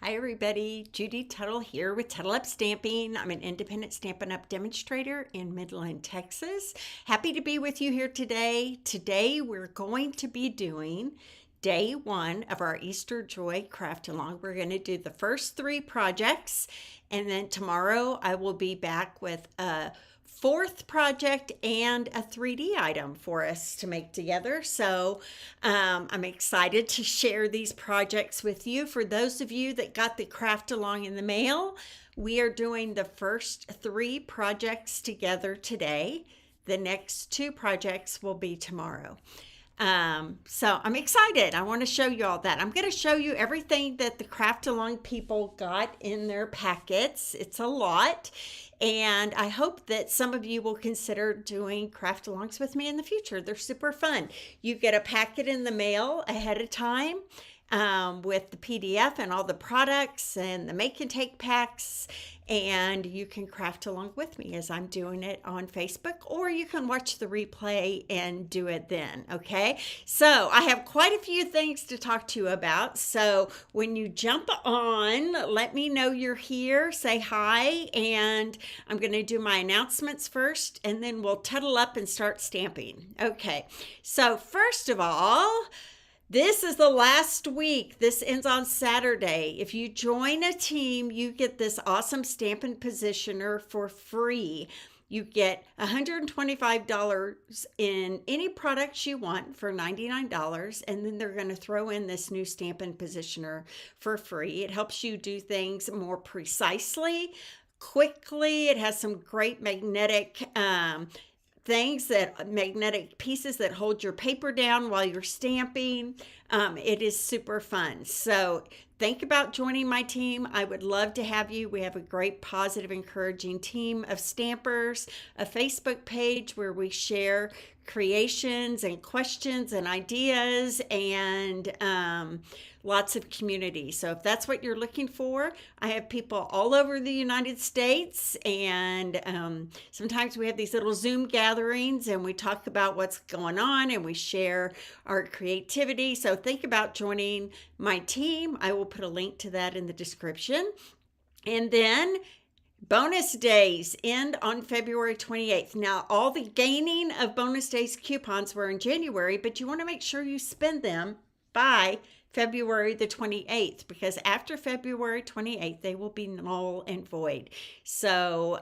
Hi everybody, Judy Tuttle here with Tuttle Up Stamping. I'm an independent Stampin' Up demonstrator in Midland, Texas. Happy to be with you here today. Today we're going to be doing day one of our Easter Joy craft along. We're going to do the first three projects, and then tomorrow I will be back with a fourth project and a 3D item for us to make together. So I'm excited to share these projects with you. For those of you that got the craft along in the mail, we are doing the first three projects together today. The next two projects will be tomorrow. So I'm excited. I want to show you all that. I'm going to show you everything that the craft along people got in their packets. It's a lot. And I hope that some of you will consider doing craft alongs with me in the future. They're super fun. You get a packet in the mail ahead of time with the PDF and all the products and the make and take packs. And you can craft along with me as I'm doing it on Facebook, or you can watch the replay and do it then, okay? So I have quite a few things to talk to you about. So when you jump on, let me know you're here, say hi, and I'm gonna do my announcements first, and then we'll tuttle up and start stamping. Okay, so first of all, this is the last week. This ends on Saturday. If you join a team, you get this awesome Stampin' Positioner for free. You get $125 in any products you want for $99, and then they're going to throw in this new Stampin' Positioner for free. It helps you do things more precisely, quickly. It has some great magnetic magnetic pieces that hold your paper down while you're stamping. It is super fun. So think about joining my team. I would love to have you. We have a great, positive, encouraging team of stampers, a Facebook page where we share creations and questions and ideas, and lots of community. So if that's what you're looking for, I have people all over the United States, and sometimes we have these little Zoom gatherings and we talk about what's going on and we share our creativity. So think about joining my team. I will put a link to that in the description. And then bonus days end on February 28th. Now, all the gaining of bonus days coupons were in January, but you want to make sure you spend them by February the 28th, because after February 28th, they will be null and void. So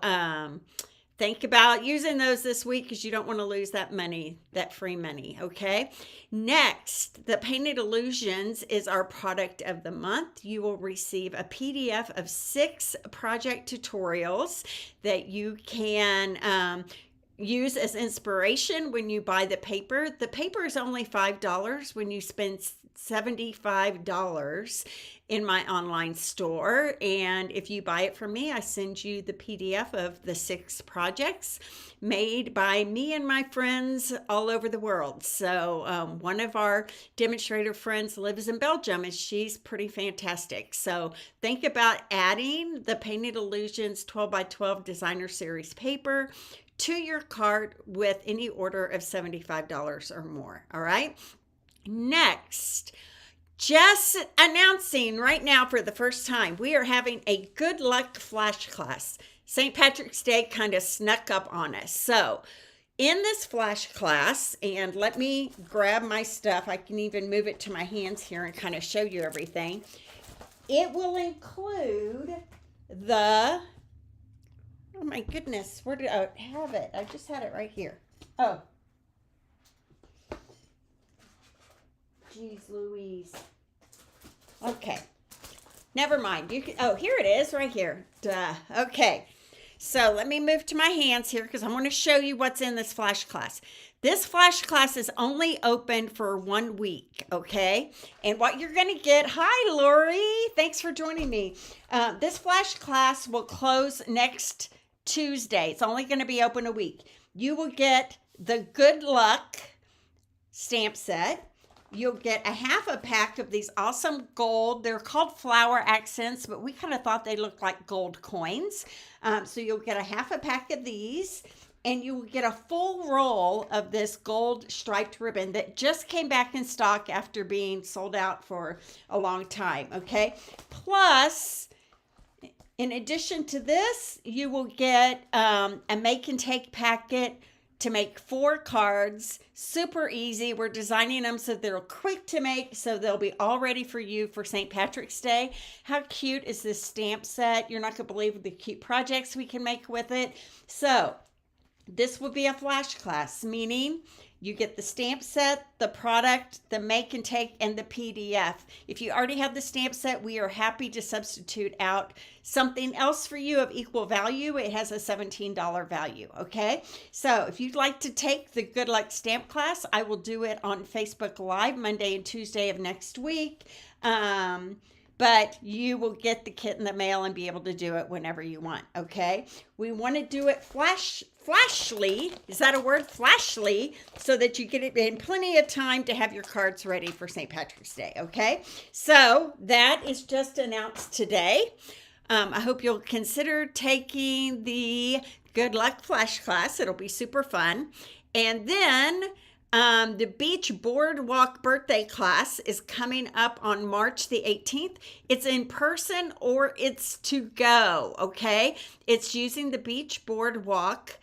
think about using those this week, because you don't want to lose that money, that free money, okay? Next, the Painted Illusions is our product of the month. You will receive a PDF of 6 project tutorials that you can use as inspiration when you buy the paper. The paper is only $5 when you spend $75 in my online store. And if you buy it from me, I send you the PDF of the 6 projects made by me and my friends all over the world. So one of our demonstrator friends lives in Belgium, and she's pretty fantastic. So think about adding the Painted Illusions 12 by 12 Designer Series paper to your cart with any order of $75 or more. All right. Next, just announcing right now for the first time, we are having a good luck flash class. St. Patrick's Day kind of snuck up on us. So in this flash class, and let me grab my stuff. I can even move it to my hands here and kind of show you everything. It will include the, oh my goodness, where did I have it? I just had it right here. Oh. Jeez Louise. Okay. Never mind. You can, oh, here it is right here. Duh. Okay. So let me move to my hands here, because I want to show you what's in this flash class. This flash class is only open for 1 week, okay? And what you're going to get, hi Lori, thanks for joining me. This flash class will close next Tuesday. It's only going to be open a week. You will get the Good Luck stamp set. You'll get a half a pack of these awesome gold. They're called flower accents, but we kind of thought they looked like gold coins. So you'll get a half a pack of these. and you will get a full roll of this gold striped ribbon that just came back in stock after being sold out for a long time, okay? Plus, in addition to this, you will get a make and take packet to make 4 cards. Super easy. We're designing them so they're quick to make, so they'll be all ready for you for St. Patrick's Day. How cute is this stamp set? You're not going to believe the cute projects we can make with it. So this will be a flash class, meaning you get the stamp set, the product, the make and take, and the PDF. If you already have the stamp set, we are happy to substitute out something else for you of equal value. It has a $17 value, okay? So if you'd like to take the Good Luck Stamp class, I will do it on Facebook Live Monday and Tuesday of next week. But you will get the kit in the mail and be able to do it whenever you want, okay? We want to do it flashly. Is that a word? Flashly, so that you get it in plenty of time to have your cards ready for St. Patrick's Day, okay? So that is just announced today. I hope you'll consider taking the Good Luck Flash class. It'll be super fun. And then the Beach Boardwalk birthday class is coming up on March the 18th. It's in person or it's to go, okay? It's using the Beach Boardwalk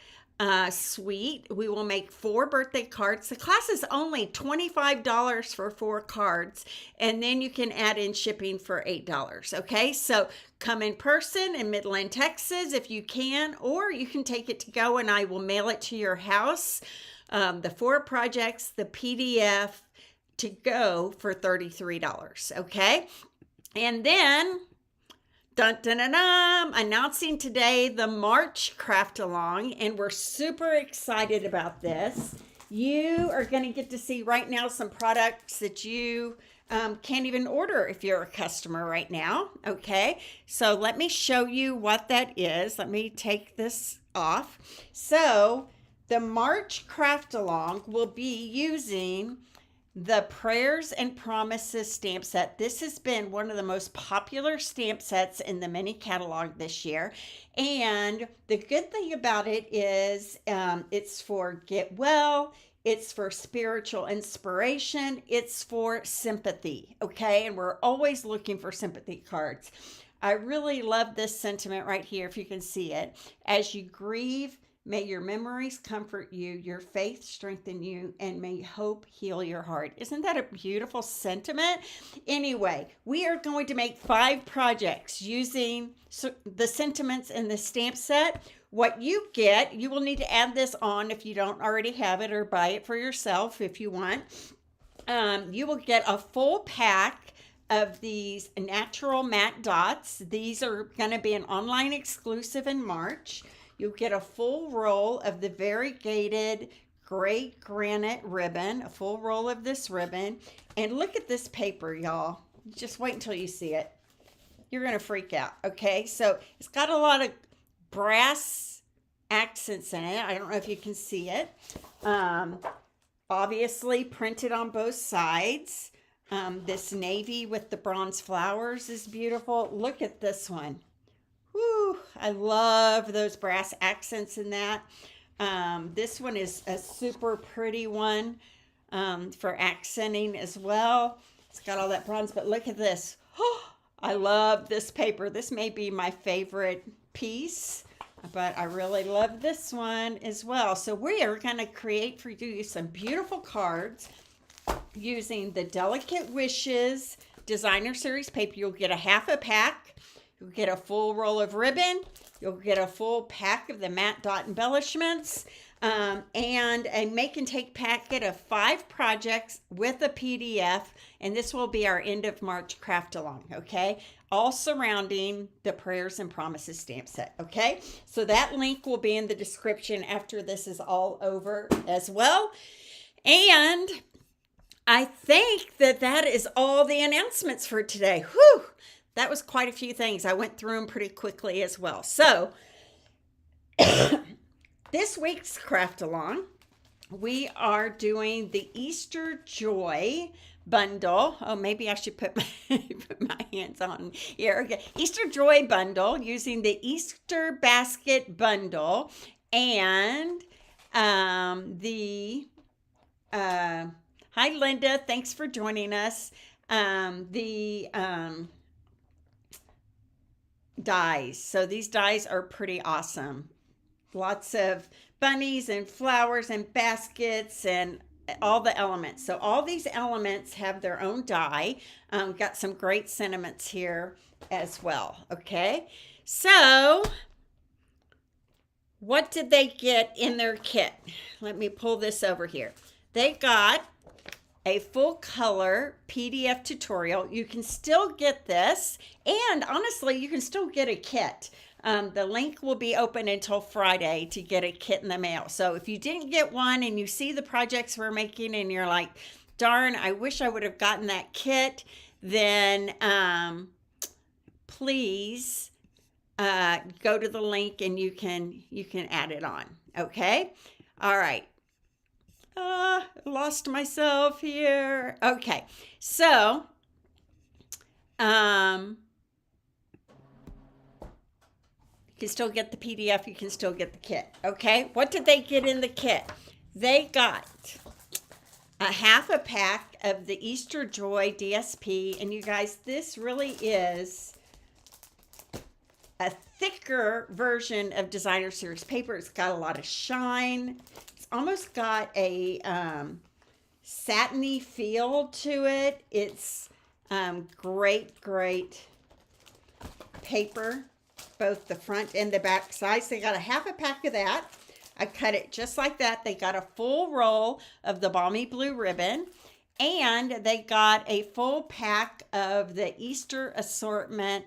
suite. We will make 4 birthday cards. The class is only $25 for 4 cards, and then you can add in shipping for $8, okay? So come in person in Midland, Texas if you can, or you can take it to go and I will mail it to your house. The 4 projects, the PDF to go for $33, okay? And then, announcing today the March Craft Along, and we're super excited about this. You are going to get to see right now some products that you can't even order if you're a customer right now, okay? So let me show you what that is. Let me take this off. So the March Craft Along will be using the Prayers and Promises stamp set. This has been one of the most popular stamp sets in the mini catalog this year. And the good thing about it is it's for get well, it's for spiritual inspiration, it's for sympathy, okay? And we're always looking for sympathy cards. I really love this sentiment right here, if you can see it. As you grieve, may your memories comfort you, your faith strengthen you, and may hope heal your heart. Isn't that a beautiful sentiment? Anyway, we are going to make 5 projects using the sentiments in the stamp set. What you get, you will need to add this on if you don't already have it, or buy it for yourself if you want. You will get a full pack of these natural matte dots. These are going to be an online exclusive in March. You'll get a full roll of the variegated gray granite ribbon, a full roll of this ribbon. And look at this paper, y'all. Just wait until you see it. You're going to freak out, okay? So it's got a lot of brass accents in it. I don't know if you can see it. Obviously printed on both sides. This navy with the bronze flowers is beautiful. Look at this one. Whew, I love those brass accents in that. This one is a super pretty one for accenting as well. It's got all that bronze, but look at this. Oh, I love this paper. This may be my favorite piece, but I really love this one as well. So we are going to create for you some beautiful cards using the Delicate Wishes Designer Series paper. You'll get a half a pack. You'll get a full roll of ribbon. You'll get a full pack of the matte dot embellishments, and a make and take packet of 5 projects with a PDF. And this will be our end of March craft along, okay? All surrounding the Prayers and Promises stamp set, okay? So that link will be in the description after this is all over as well. And I think that is all the announcements for today. Whew! That was quite a few things. I went through them pretty quickly as well. So this week's craft along, we are doing the Easter Joy bundle. Oh, maybe I should put my hands on here. Okay. Easter Joy bundle using the Easter basket bundle and Hi Linda, thanks for joining us. The dies. So these dies are pretty awesome. Lots of bunnies and flowers and baskets and all the elements. So all these elements have their own die. We've got some great sentiments here as well. Okay. So what did they get in their kit? Let me pull this over here. They got a full color PDF tutorial. You can still get this, and honestly, you can still get a kit. The link will be open until Friday to get a kit in the mail. So if you didn't get one and you see the projects we're making and you're like, darn, I wish I would have gotten that kit, then please go to the link and you can add it on. Okay. All right. Lost myself here. Okay. So, you can still get the PDF. You can still get the kit. Okay. What did they get in the kit? They got a half a pack of the Easter Joy DSP. And you guys, this really is a thicker version of Designer Series paper. It's got a lot of shine. It's almost got a satiny feel to it. It's great paper, both the front and the back sides. They got a half a pack of that. I cut it just like that. They got a full roll of the Balmy Blue ribbon, and they got a full pack of the Easter assortment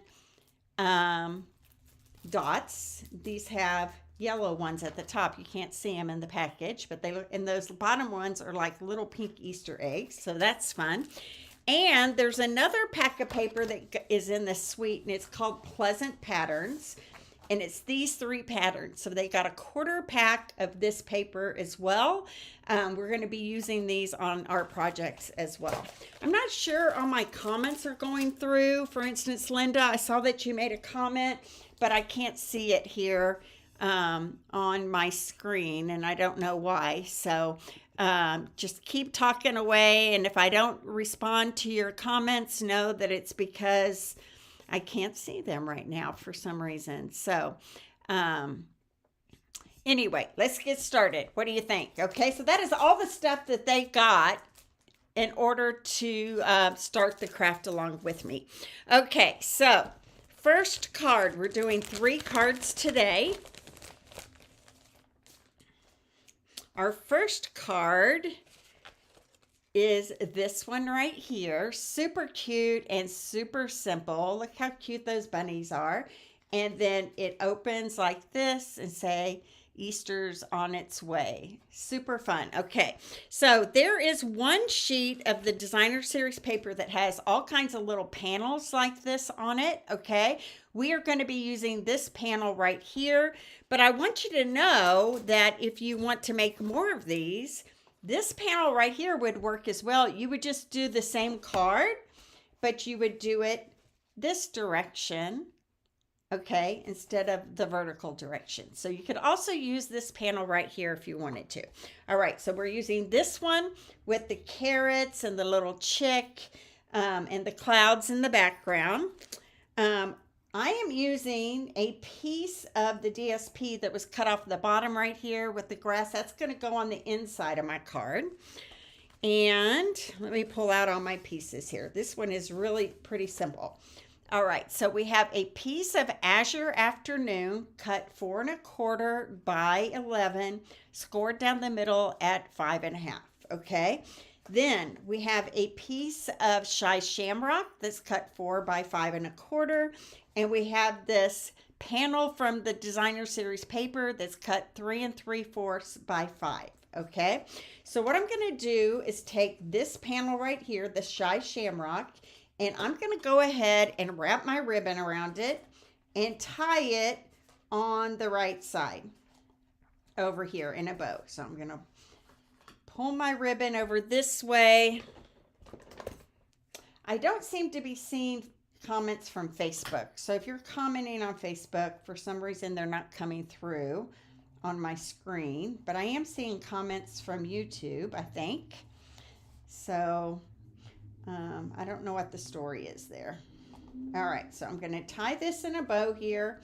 dots. These have yellow ones at the top. You can't see them in the package, but they look, and those bottom ones are like little pink Easter eggs, so that's fun. And there's another pack of paper that is in the suite, and it's called Pleasant Patterns, and it's these 3 patterns. So they got a quarter pack of this paper as well. We're going to be using these on our projects as well. I'm not sure all my comments are going through. For instance, Linda, I saw that you made a comment, but I can't see it here on my screen, and I don't know why. So just keep talking away, and if I don't respond to your comments, know that it's because I can't see them right now for some reason. So anyway, let's get started. What do you think? Okay, so that is all the stuff that they got in order to start the craft along with me. Okay, so first card, we're doing 3 cards today. Our first card is this one right here. Super cute and super simple. Look how cute those bunnies are. And then it opens like this and say, Easter's on its way. Super fun. Okay, so there is one sheet of the Designer Series paper that has all kinds of little panels like this on it. Okay, we are going to be using this panel right here, but I want you to know that if you want to make more of these, this panel right here would work as well. You would just do the same card, but you would do it this direction, okay, instead of the vertical direction. So you could also use this panel right here if you wanted to. All right, so we're using this one with the carrots and the little chick and the clouds in the background. I am using a piece of the DSP that was cut off the bottom right here with the grass. That's going to go on the inside of my card. And let me pull out all my pieces here. This one is really pretty simple. All right, so we have a piece of Azure Afternoon cut 4 1/4 by 11, scored down the middle at 5 1/2. Okay, then we have a piece of Shy Shamrock that's cut 4 by 5 1/4, and we have this panel from the Designer Series paper that's cut 3 3/4 by 5. Okay, so what I'm going to do is take this panel right here, the Shy Shamrock, and I'm going to go ahead and wrap my ribbon around it and tie it on the right side over here in a bow. So I'm going to pull my ribbon over this way. I don't seem to be seeing comments from Facebook. So if you're commenting on Facebook, for some reason they're not coming through on my screen, but I am seeing comments from YouTube, I think. So I don't know what the story is there. All right, so I'm going to tie this in a bow here,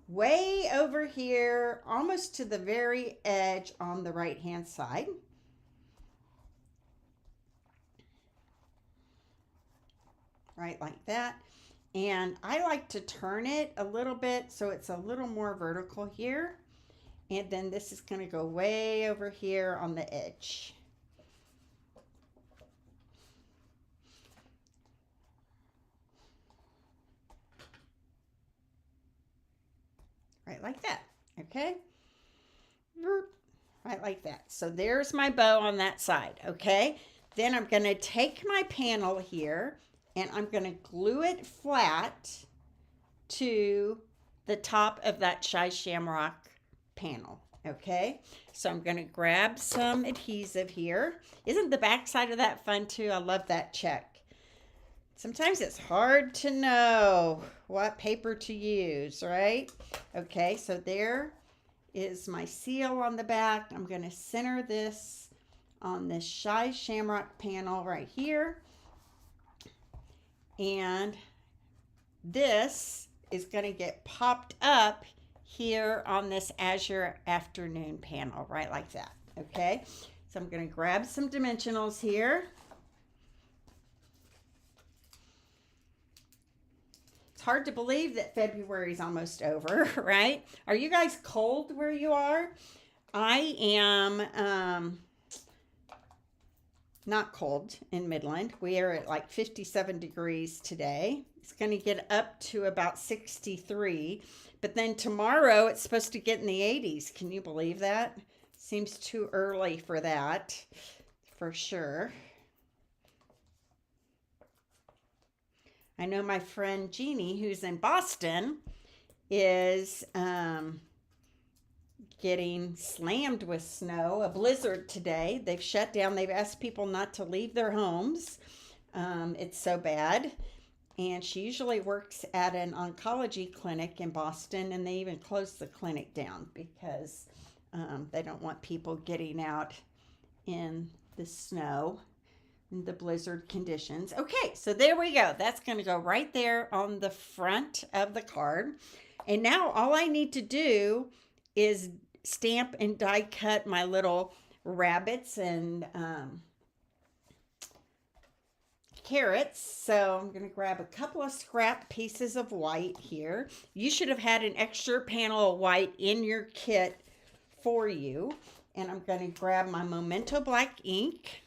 way over here, almost to the very edge on the right hand side. Right like that. And I like to turn it a little bit so it's a little more vertical here. And then this is going to go way over here on the edge. Right like that. Okay. Right like that. So there's my bow on that side. Okay. Then I'm going to take my panel here and I'm going to glue it flat to the top of that Shy Shamrock panel. Okay, so I'm going to grab some adhesive here. Isn't the back side of that fun too? I love that check. Sometimes it's hard to know what paper to use, right? Okay, so there is my seal on the back. I'm going to center this on this Shy Shamrock panel right here. And this is going to get popped up here on this Azure Afternoon panel, right like that. Okay, so I'm going to grab some dimensionals here. It's hard to believe that February is almost over, right? Are you guys cold where you are? I am not cold in Midland. We are at like 57 degrees today. It's going to get up to about 63, but then tomorrow it's supposed to get in the 80s. Can you believe that? Seems too early for that, for sure. I know my friend Jeannie, who's in Boston, is getting slammed with snow, a blizzard today. They've shut down. They've asked people not to leave their homes. It's so bad. And she usually works at an oncology clinic in Boston, and they even closed the clinic down because they don't want people getting out in the snow and the blizzard conditions. Okay, so there we go. That's going to go right there on the front of the card. And now all I need to do is stamp and die cut my little rabbits and carrots. So I'm going to grab a couple of scrap pieces of white here. You should have had an extra panel of white in your kit for you. And I'm going to grab my Memento Black ink.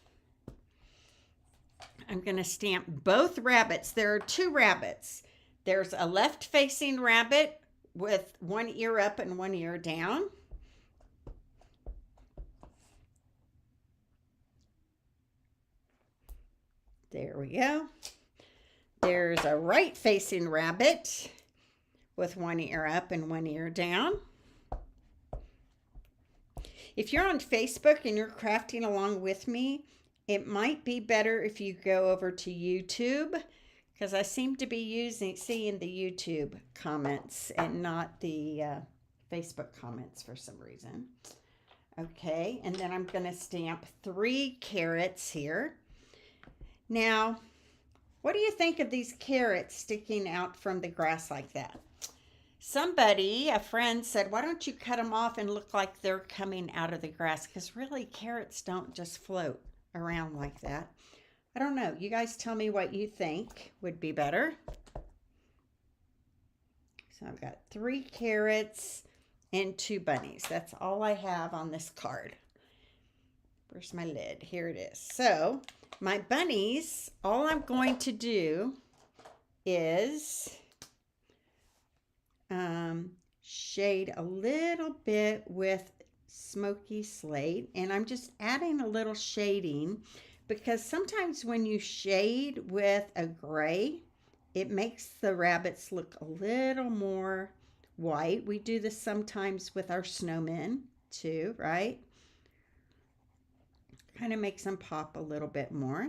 I'm going to stamp both rabbits. There are two rabbits. There's a left-facing rabbit with one ear up and one ear down. There we go. There's a right-facing rabbit with one ear up and one ear down. If you're on Facebook and you're crafting along with me, it might be better if you go over to YouTube, because I seem to be seeing the YouTube comments and not the Facebook comments for some reason. Okay, and then I'm going to stamp 3 carrots here. Now, what do you think of these carrots sticking out from the grass like that? Somebody, a friend, said, why don't you cut them off and look like they're coming out of the grass? Because really, carrots don't just float around like that. I don't know. You guys tell me what you think would be better. So I've got 3 carrots and 2 bunnies. That's all I have on this card. Where's my lid? Here it is. So my bunnies, all I'm going to do is shade a little bit with Smoky Slate, and I'm just adding a little shading because sometimes when you shade with a gray, it makes the rabbits look a little more white. We do this sometimes with our snowmen too, right? Kind of makes them pop a little bit more.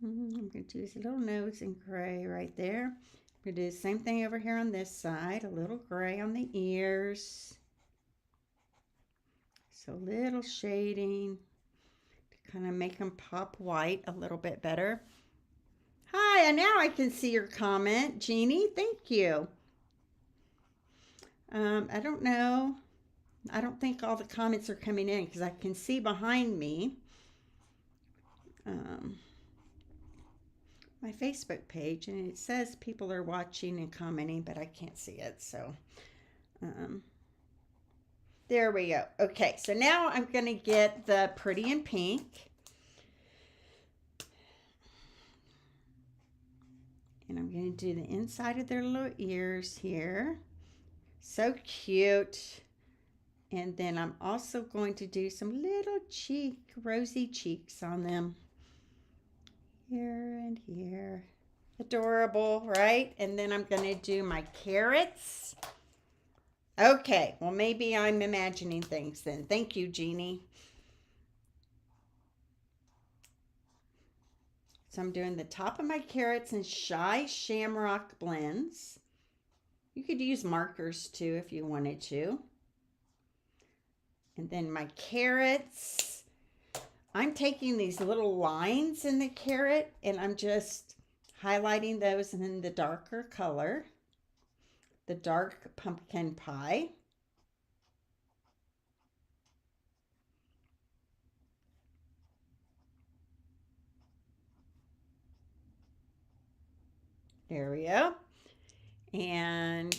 I'm going to use a little nose in gray right there. We do the same thing over here on this side, a little gray on the ears. So a little shading to kind of make them pop white a little bit better. Hi, and now I can see your comment, Jeannie. Thank you. I don't know. I don't think all the comments are coming in because I can see behind me my Facebook page, and it says people are watching and commenting, but I can't see it. So there we go. Okay, so now I'm going to get the Pretty in Pink. And I'm going to do the inside of their little ears here. So cute. And then I'm also going to do some little rosy cheeks on them. Here and here. Adorable, right? And then I'm going to do my carrots. Okay, well, maybe I'm imagining things then. Thank you, Jeannie. So I'm doing the top of my carrots in Shy Shamrock blends. You could use markers too if you wanted to. And then my carrots, I'm taking these little lines in the carrot and I'm just highlighting those in the darker color, the dark pumpkin pie. There we go. And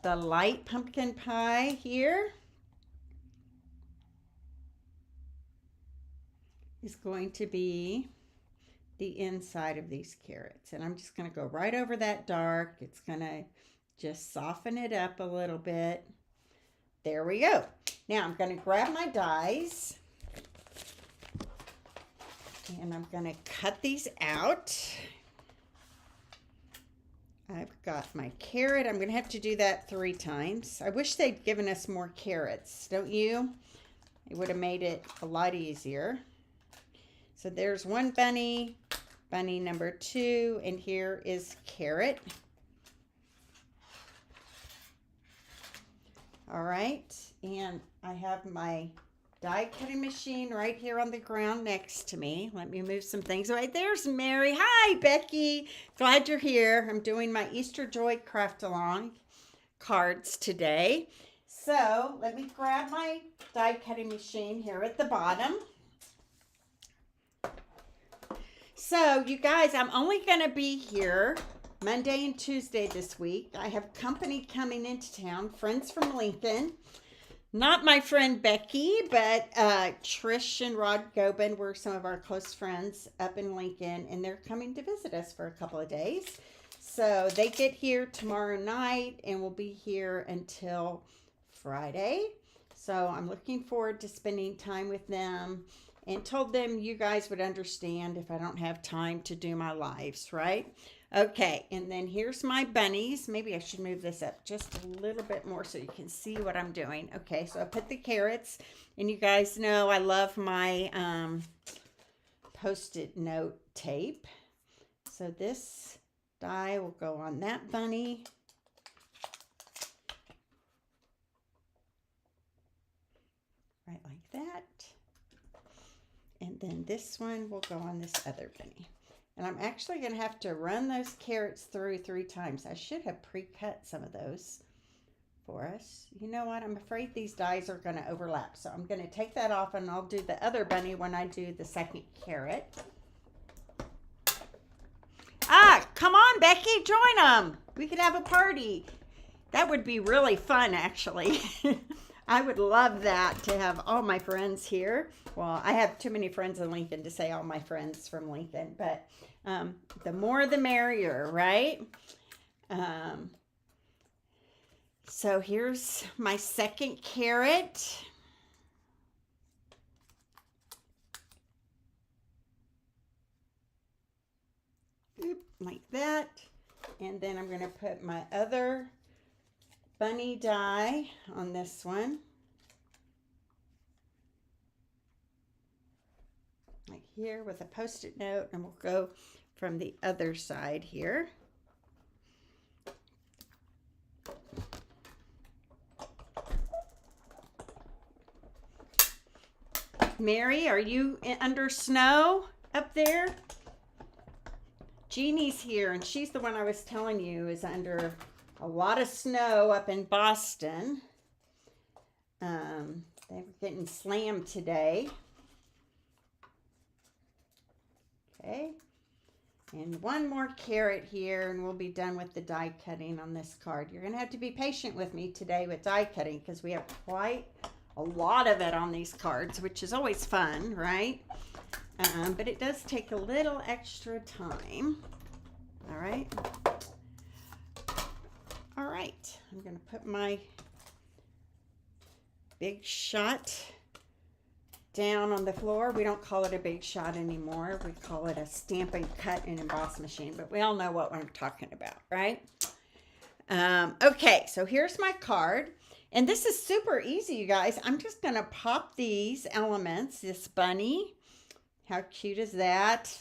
the light pumpkin pie here is going to be the inside of these carrots. And I'm just going to go right over that dark. It's going to just soften it up a little bit. There we go. Now I'm going to grab my dies and I'm going to cut these out. I've got my carrot. I'm going to have to do that 3 times. I wish they'd given us more carrots, don't you? It would have made it a lot easier. So there's one bunny, bunny number 2, and here is carrot. All right, and I have my die cutting machine right here on the ground next to me. Let me move some things away. There's Mary. Hi, Becky. Glad you're here. I'm doing my Easter Joy Craft Along cards today. So let me grab my die cutting machine here at the bottom. So you guys, I'm only going to be here Monday and Tuesday this week. I have company coming into town, friends from Lincoln. Not my friend Becky, but Trish and Rod Gobin were some of our close friends up in Lincoln, and they're coming to visit us for a couple of days. So they get here tomorrow night and will be here until Friday. So I'm looking forward to spending time with them, and told them you guys would understand if I don't have time to do my lives, right? Okay, and then here's my bunnies. Maybe I should move this up just a little bit more so you can see what I'm doing. Okay, so I put the carrots, and you guys know I love my Post-it note tape. So this die will go on that bunny. Right like that. And then this one will go on this other bunny. And I'm actually going to have to run those carrots through 3 times. I should have pre-cut some of those for us. You know what? I'm afraid these dies are going to overlap. So I'm going to take that off and I'll do the other bunny when I do the second carrot. Ah, come on, Becky, join them. We could have a party. That would be really fun, actually. I would love that, to have all my friends here. Well, I have too many friends in Lincoln to say all my friends from Lincoln, but the more the merrier, right? So here's my second carrot. Oop, like that. And then I'm going to put my other bunny die on this one. Like here with a Post-it note, and we'll go from the other side here. Mary, are you under snow up there? Jeannie's here, and she's the one I was telling you is under a lot of snow up in Boston. They were getting slammed today. Okay. And one more carrot here, and we'll be done with the die cutting on this card. You're going to have to be patient with me today with die cutting because we have quite a lot of it on these cards, which is always fun, right? But it does take a little extra time. All right. All right. I'm going to put my big shot down on the floor. We don't call it a big shot anymore. We call it a stamp and cut and emboss machine, but we all know what I'm talking about, right? Okay, so here's my card. And this is super easy, you guys. I'm just going to pop these elements. This bunny, how cute is that?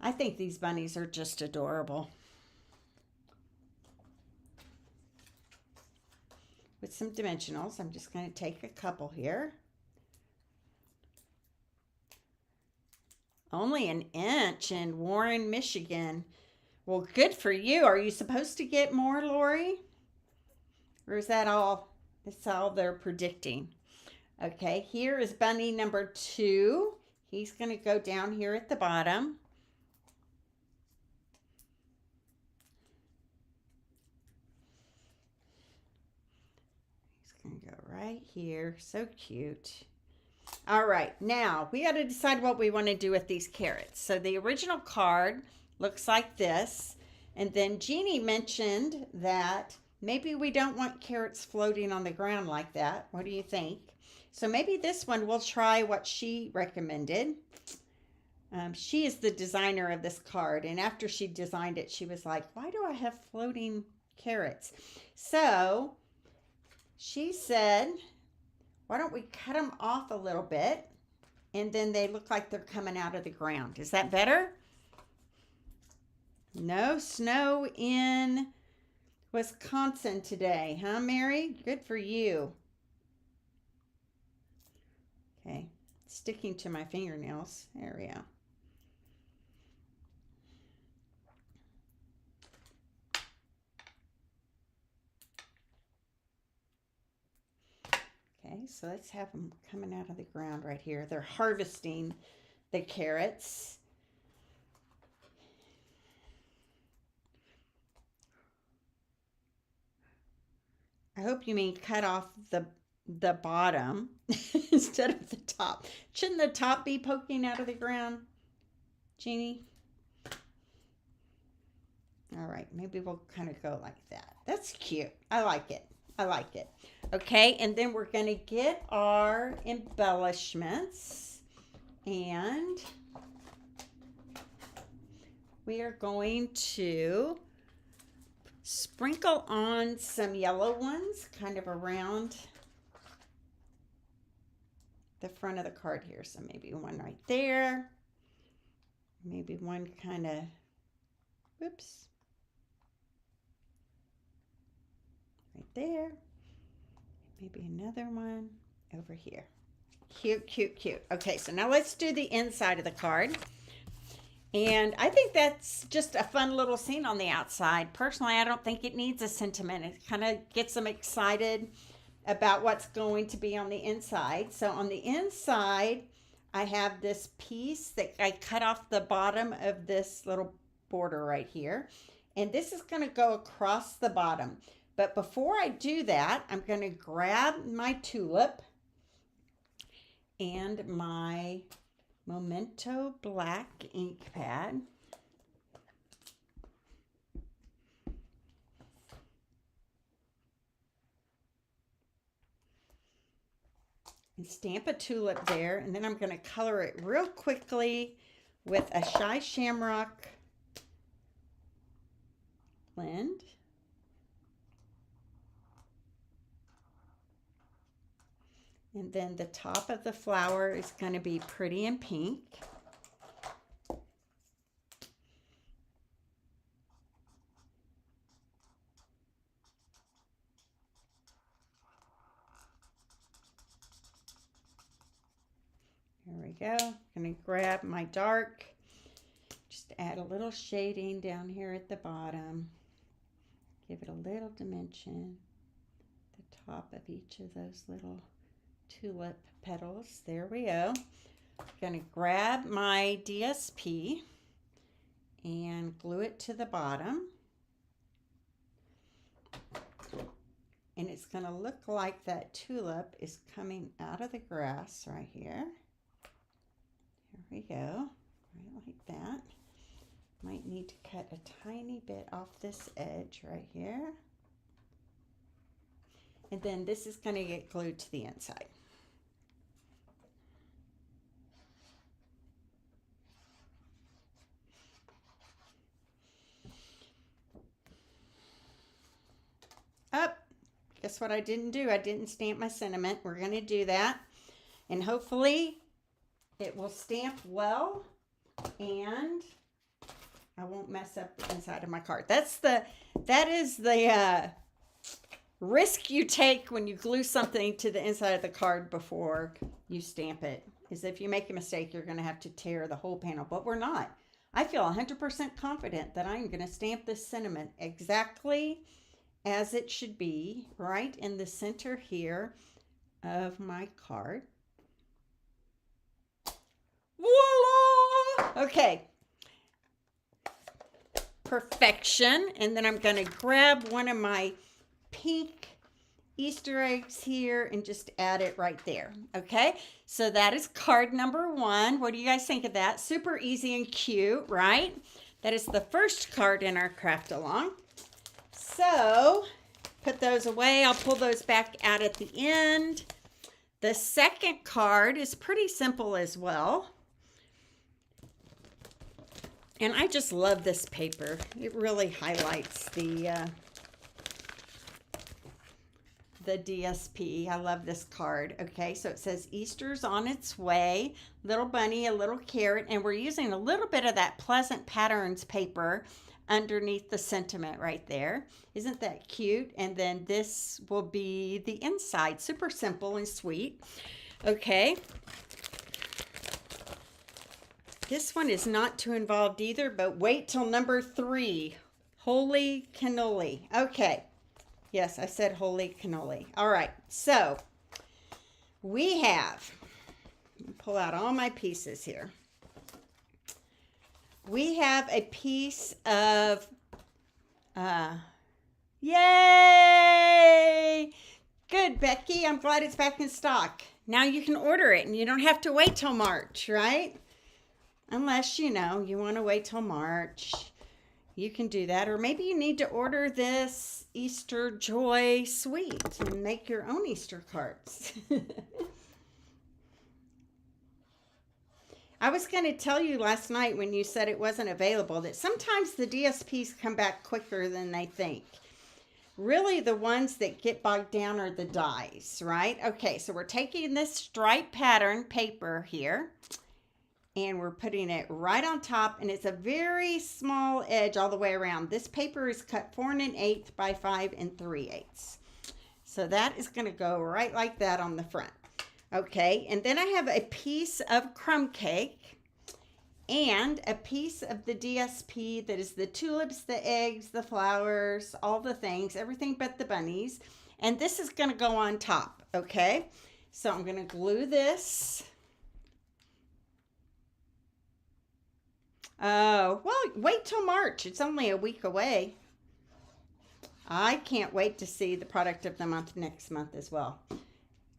I think these bunnies are just adorable. With some dimensionals, I'm just going to take a couple here. Only an inch in Warren, Michigan. Well, good for you. Are you supposed to get more, Lori? Or is that all? That's all they're predicting. Okay, here is bunny number 2. He's going to go down here at the bottom. He's going to go right here. So cute. All right, now we got to decide what we want to do with these carrots. So the original card looks like this. And then Jeannie mentioned that maybe we don't want carrots floating on the ground like that. What do you think? So maybe this one we'll try what she recommended. She is the designer of this card. And after she designed it, she was like, why do I have floating carrots? So she said, why don't we cut them off a little bit and then they look like they're coming out of the ground. Is that better? No snow in Wisconsin today, huh, Mary? Good for you. Okay, sticking to my fingernails. There we go. Okay, so let's have them coming out of the ground right here. They're harvesting the carrots. I hope you mean cut off the bottom instead of the top. Shouldn't the top be poking out of the ground, Jeannie? All right, maybe we'll kind of go like that. That's cute. I like it. I like it. Okay, and then we're going to get our embellishments. And we are going to sprinkle on some yellow ones kind of around the front of the card here. So maybe one right there. Maybe one kind of, whoops. Right there. Maybe another one over here. Cute, cute, cute. Okay, so now let's do the inside of the card. And I think that's just a fun little scene on the outside. Personally, I don't think it needs a sentiment. It kind of gets them excited about what's going to be on the inside. So on the inside, I have this piece that I cut off the bottom of this little border right here. And this is going to go across the bottom. But before I do that, I'm going to grab my tulip and my Memento black ink pad. And stamp a tulip there. And then I'm going to color it real quickly with a Shy Shamrock blend. And then the top of the flower is going to be pretty in pink. we go. I'm going to grab my dark. Just add a little shading down here at the bottom. Give it a little dimension. The top of each of those little tulip petals. There we go. I'm going to grab my DSP and glue it to the bottom. And it's going to look like that tulip is coming out of the grass right here. There we go. Right like that. Might need to cut a tiny bit off this edge right here. And then this is going to get glued to the inside. Up. Guess what I didn't do? I didn't stamp my sentiment. We're going to do that. And hopefully it will stamp well and I won't mess up the inside of my card. That is the risk you take when you glue something to the inside of the card before you stamp it. Is if you make a mistake, you're going to have to tear the whole panel. But we're not. I feel 100% confident that I'm going to stamp this sentiment exactly as it should be, right in the center here of my card. Voila! Okay. Perfection. And then I'm going to grab one of my pink Easter eggs here and just add it right there. Okay. So that is card number 1. What do you guys think of that? Super easy and cute, right? That is the first card in our craft along. So put those away. I'll pull those back out at the end. The second card is pretty simple as well. And I just love this paper. It really highlights the DSP. I love this card. Okay, so it says Easter's on its way. Little bunny, a little carrot. And we're using a little bit of that Pleasant Patterns paper underneath the sentiment right there. Isn't that cute? And then this will be the inside. Super simple and sweet. Okay. This one is not too involved either, but wait till number 3. Holy cannoli. Okay. Yes, I said holy cannoli. All right. So we have, pull out all my pieces here. We have a piece of, yay! Good, Becky. I'm glad it's back in stock. Now you can order it and you don't have to wait till March, right? Unless, you know, you want to wait till March. You can do that. Or maybe you need to order this Easter Joy Suite and make your own Easter cards. I was going to tell you last night when you said it wasn't available that sometimes the DSPs come back quicker than they think. Really, the ones that get bogged down are the dies, right? Okay, so we're taking this stripe pattern paper here and we're putting it right on top, and it's a very small edge all the way around. This paper is cut 4 1/8 by 5 3/8. So that is going to go right like that on the front. Okay, and then I have a piece of crumb cake and a piece of the DSP that is the tulips, the eggs, the flowers, all the things, everything but the bunnies. And this is going to go on top, okay? So I'm going to glue this. Oh, well, wait till March. It's only a week away. I can't wait to see the product of the month next month as well.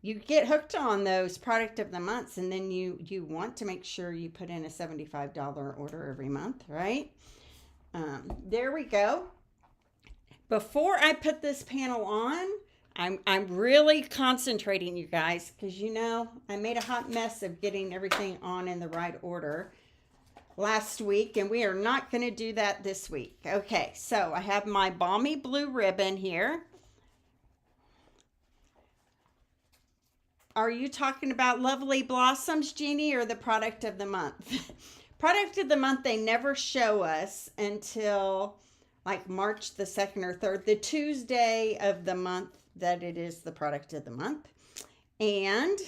You get hooked on those product of the months, and then you want to make sure you put in a $75 order every month, right? There we go. Before I put this panel on, I'm really concentrating, you guys, because you know I made a hot mess of getting everything on in the right order last week, and we are not going to do that this week. Okay, so I have my balmy blue ribbon here. Are you talking about Lovely Blossoms, Jeannie, or the product of the month? Product of the month, they never show us until like March the 2nd or 3rd, the Tuesday of the month that it is the product of the month. And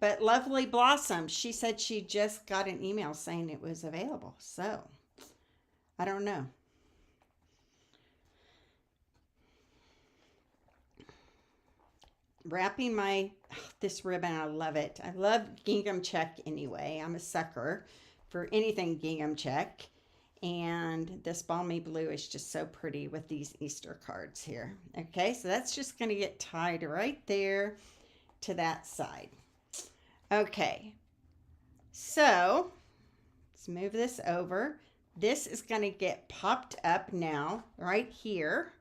But Lovely Blossom, she said she just got an email saying it was available. So, I don't know. Wrapping this ribbon, I love it. I love gingham check anyway. I'm a sucker for anything gingham check. And this balmy blue is just so pretty with these Easter cards here. Okay, so that's just going to get tied right there to that side. Okay, so let's move this over. This is going to get popped up now right here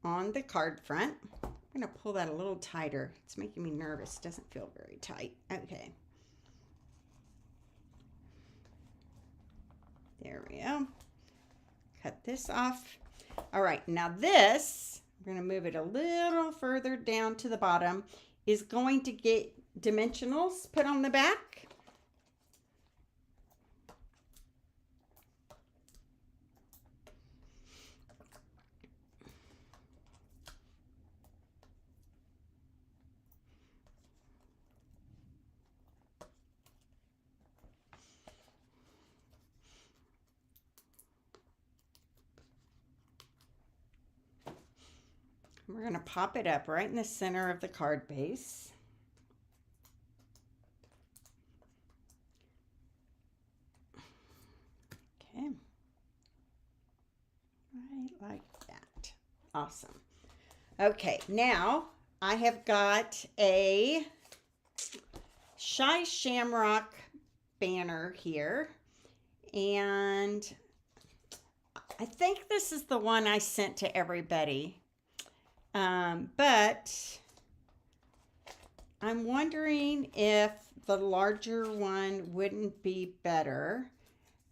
on the card front. I'm going to pull that a little tighter. It's making me nervous. It doesn't feel very tight. Okay. There we go. Cut this off. All right, now this, I'm going to move it a little further down to the bottom, is going to get dimensionals put on the back. We're going to pop it up right in the center of the card base. Okay. Right like that. Awesome. Okay, now I have got a Shy Shamrock banner here. And I think this is the one I sent to everybody. But I'm wondering if the larger one wouldn't be better.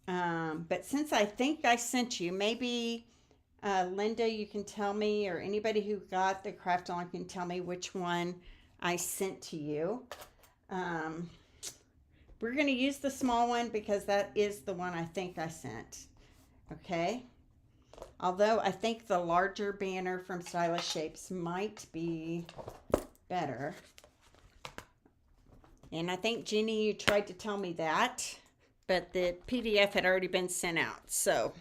But since I think I sent you, maybe Linda, you can tell me, or anybody who got the craft on can tell me which one I sent to you. We're going to use the small one because that is the one I think I sent. Okay. Although I think the larger banner from Stylish Shapes might be better. And I think, Jeannie, you tried to tell me that, but the PDF had already been sent out. So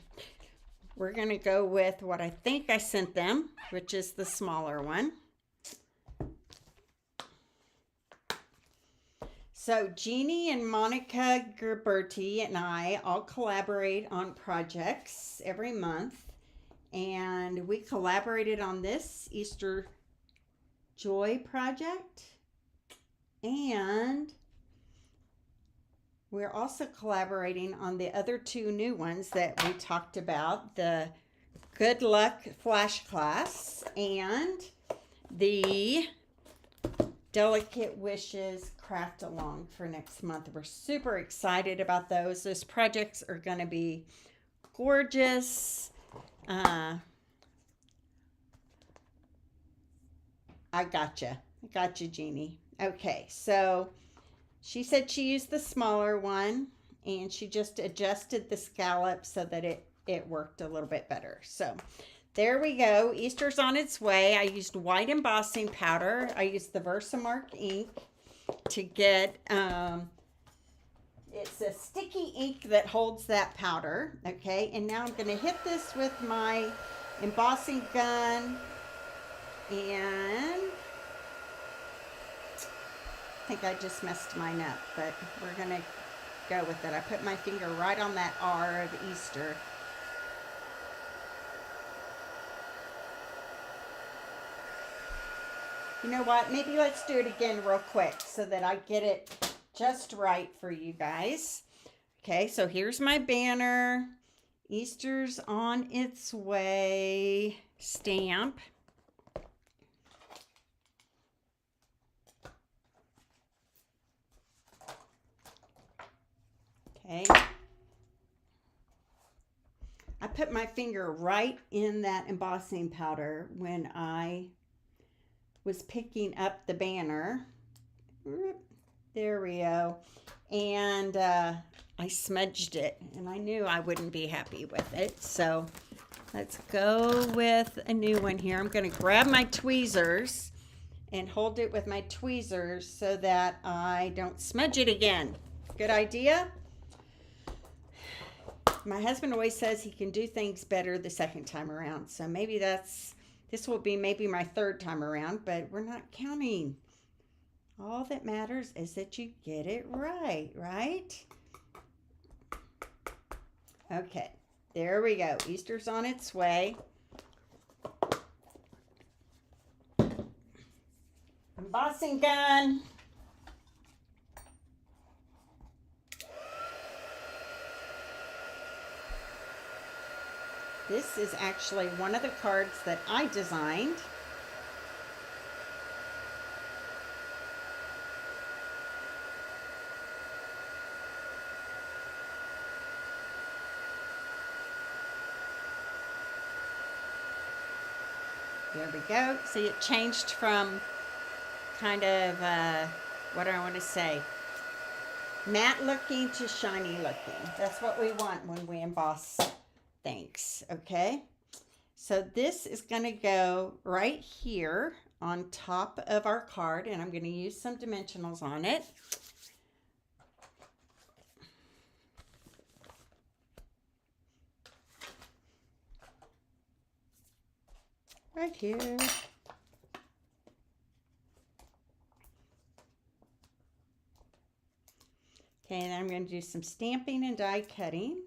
we're going to go with what I think I sent them, which is the smaller one. So Jeannie and Monica Gerberti and I all collaborate on projects every month. And we collaborated on this Easter Joy project. And we're also collaborating on the other two new ones that we talked about. The Good Luck Flash Class and the Delicate Wishes Craft Along for next month. We're super excited about those. Those projects are going to be gorgeous. I gotcha, Jeannie. Okay, so she said she used the smaller one and she just adjusted the scallop so that it worked a little bit better. So there we go. Easter's on its way. I used white embossing powder. I used the Versamark ink to get, it's a sticky ink that holds that powder. Okay, and now I'm going to hit this with my embossing gun. And I think I just messed mine up, but we're going to go with it. I put my finger right on that R of Easter. You know what? Maybe let's do it again real quick so that I get it just right for you guys. Okay, so here's my banner. Easter's on its way. Stamp. Okay. I put my finger right in that embossing powder when I was picking up the banner. There we go. And I smudged it, and I knew I wouldn't be happy with it. So let's go with a new one here. I'm going to grab my tweezers and hold it with my tweezers so that I don't smudge it again. Good idea? My husband always says he can do things better the second time around. So maybe this will be maybe my third time around, but we're not counting. All that matters is that you get it right, right? Okay, there we go. Easter's on its way. Embossing gun. This is actually one of the cards that I designed. There we go. See, it changed from kind of, what do I want to say, matte looking to shiny looking. That's what we want when we emboss things, okay? So this is going to go right here on top of our card, and I'm going to use some dimensionals on it. Right here. Okay, and then I'm going to do some stamping and die cutting.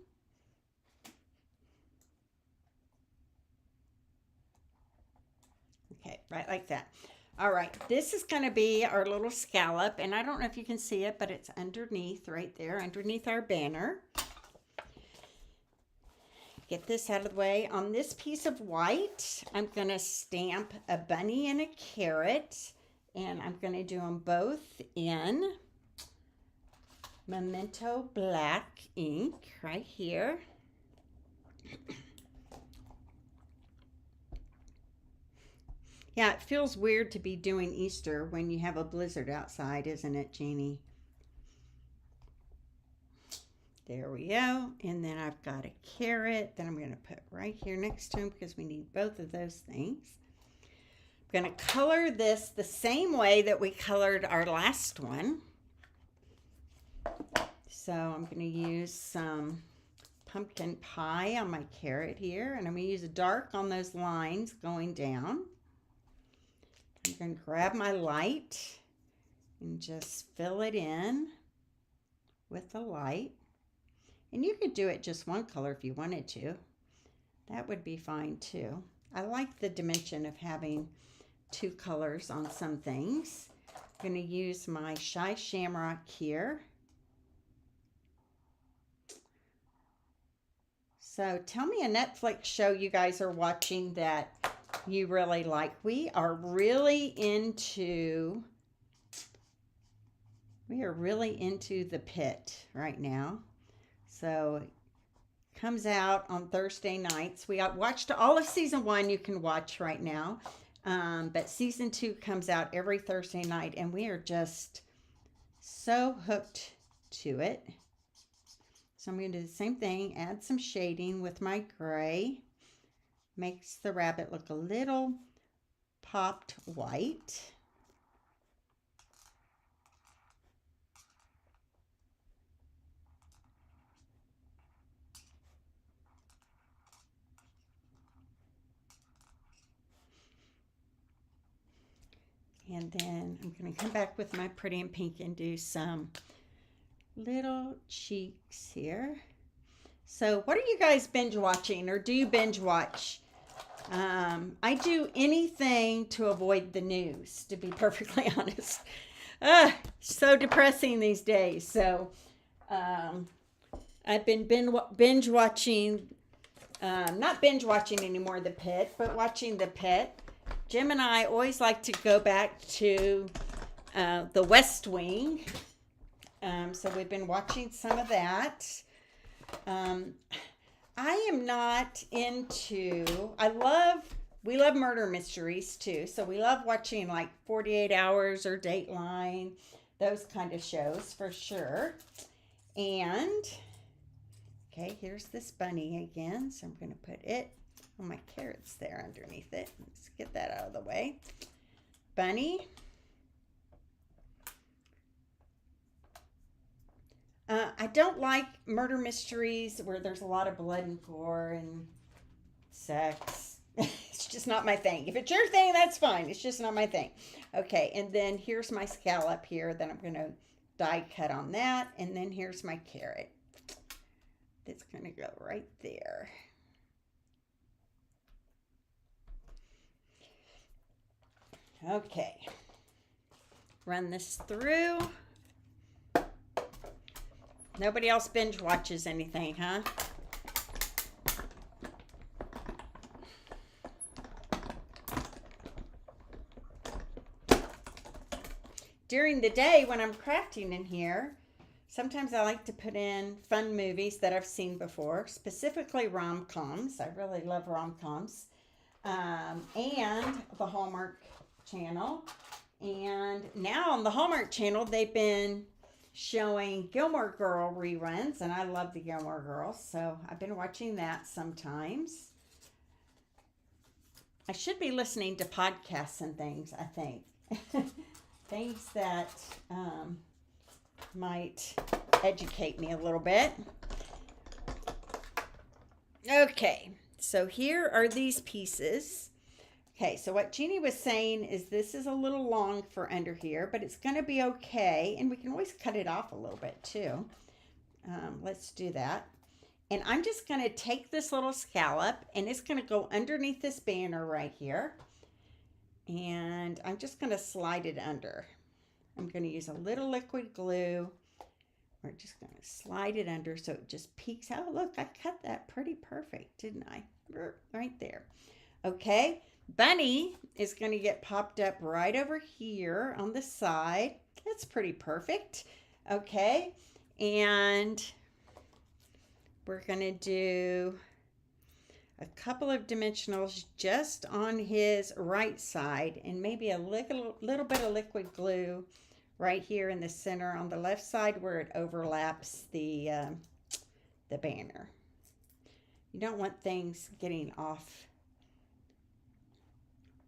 Okay, right like that. All right, this is going to be our little scallop, and I don't know if you can see it, but it's underneath right there, underneath our banner. Get this out of the way. On this piece of white, I'm going to stamp a bunny and a carrot, and I'm going to do them both in Memento black ink right here. Yeah, it feels weird to be doing Easter when you have a blizzard outside, isn't it, Jeannie? There we go. And then I've got a carrot that I'm going to put right here next to him because we need both of those things. I'm going to color this the same way that we colored our last one. So I'm going to use some pumpkin pie on my carrot here, and I'm going to use a dark on those lines going down. I'm going to grab my light and just fill it in with the light. And you could do it just one color if you wanted to. That would be fine too. I like the dimension of having two colors on some things. I'm going to use my Shy Shamrock here. So tell me a Netflix show you guys are watching that you really like. We are really into The Pit right now. So it comes out on Thursday nights. We watched all of season 1 you can watch right now. But season 2 comes out every Thursday night, and we are just so hooked to it. So I'm going to do the same thing, add some shading with my gray. Makes the rabbit look a little popped white. And then I'm going to come back with my Pretty in Pink and do some little cheeks here. So what are you guys binge watching, or do you binge watch? I do anything to avoid the news, to be perfectly honest. So depressing these days. So I've been binge watching, not binge watching anymore The Pit, but watching The Pit. Jim and I always like to go back to The West Wing. So we've been watching some of that. I am not into, we love murder mysteries too. So we love watching like 48 Hours or Dateline, those kind of shows for sure. And, okay, here's this bunny again. So I'm going to put it on my carrots there underneath it. Let's get that out of the way. Bunny. I don't like murder mysteries where there's a lot of blood and gore and sex. It's just not my thing. If it's your thing, that's fine. It's just not my thing. Okay, and then here's my scallop here that I'm going to die cut on that. And then here's my carrot. That's going to go right there. Okay. Run this through. Nobody else binge watches anything, huh? During the day when I'm crafting in here, sometimes I like to put in fun movies that I've seen before, specifically rom-coms. I really love rom-coms. And the Hallmark Channel. And now on the Hallmark Channel, they've been showing Gilmore Girl reruns, and I love the Gilmore Girls, so I've been watching that sometimes. I should be listening to podcasts and things, I think. Things that might educate me a little bit. Okay, so here are these pieces. Okay, so what Jeannie was saying is this is a little long for under here, but it's going to be okay. And we can always cut it off a little bit too. Let's do that. And I'm just going to take this little scallop and it's going to go underneath this banner right here. And I'm just going to slide it under. I'm going to use a little liquid glue. We're just going to slide it under so it just peeks out. Look, I cut that pretty perfect, didn't I? Right there. Okay. Bunny is going to get popped up right over here on the side. That's pretty perfect. Okay. And we're going to do a couple of dimensionals just on his right side and maybe a little bit of liquid glue right here in the center on the left side where it overlaps the banner. You don't want things getting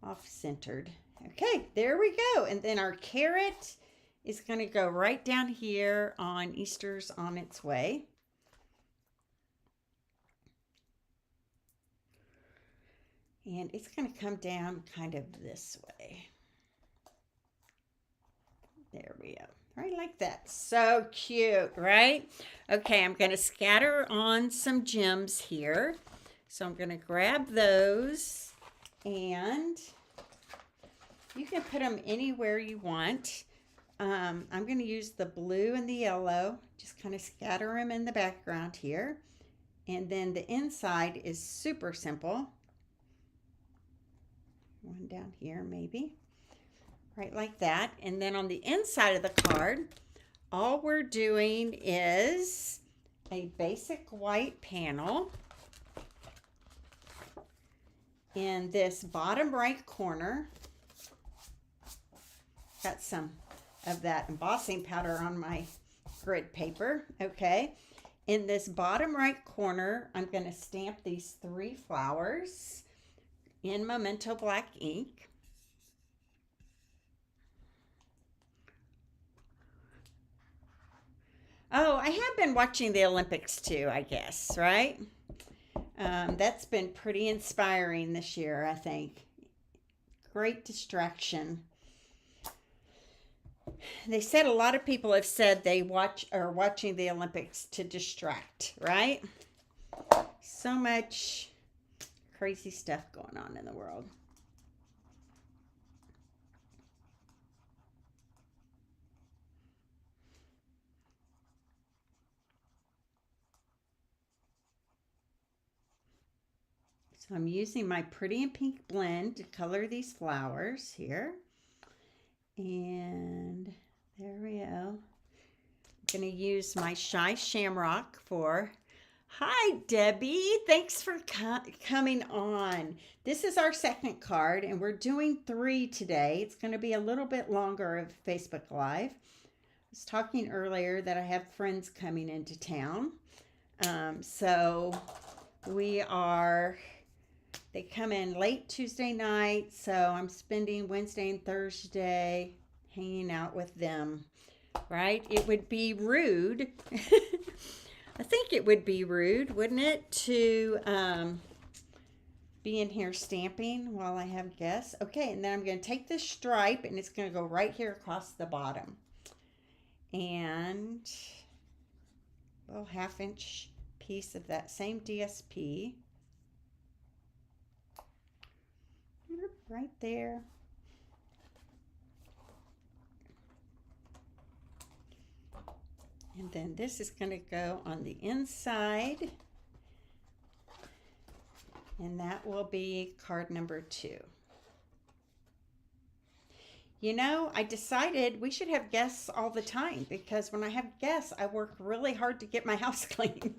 off-centered. Okay, there we go. And then our carrot is going to go right down here on Easter's on its way. And it's going to come down kind of this way. There we go. Right like that. So cute, right? Okay, I'm going to scatter on some gems here. So I'm going to grab those and you can put them anywhere you want. I'm going to use the blue and the yellow. Just kind of scatter them in the background here. And then the inside is super simple. One down here maybe. Right like that. And then on the inside of the card, all we're doing is a basic white panel. In this bottom right corner, got some of that embossing powder on my grid paper. Okay. In this bottom right corner, I'm going to stamp these 3 flowers in Memento black ink. Oh, I have been watching the Olympics too, I guess, right? That's been pretty inspiring this year, I think. Great distraction. They said a lot of people have said they are watching the Olympics to distract, right? So much crazy stuff going on in the world. So I'm using my Pretty in Pink blend to color these flowers here. And there we go. I'm going to use my Shy Shamrock for... Hi, Debbie. Thanks for coming on. This is our second card, and we're doing 3 today. It's going to be a little bit longer of Facebook Live. I was talking earlier that I have friends coming into town. So They come in late Tuesday night, so I'm spending Wednesday and Thursday hanging out with them, right? It would be rude. I think it would be rude, wouldn't it, to be in here stamping while I have guests. Okay, and then I'm going to take this stripe and it's going to go right here across the bottom. And a little 1/2 inch piece of that same DSP. Right there. And then this is going to go on the inside. And that will be card number 2. You know, I decided we should have guests all the time because when I have guests, I work really hard to get my house clean.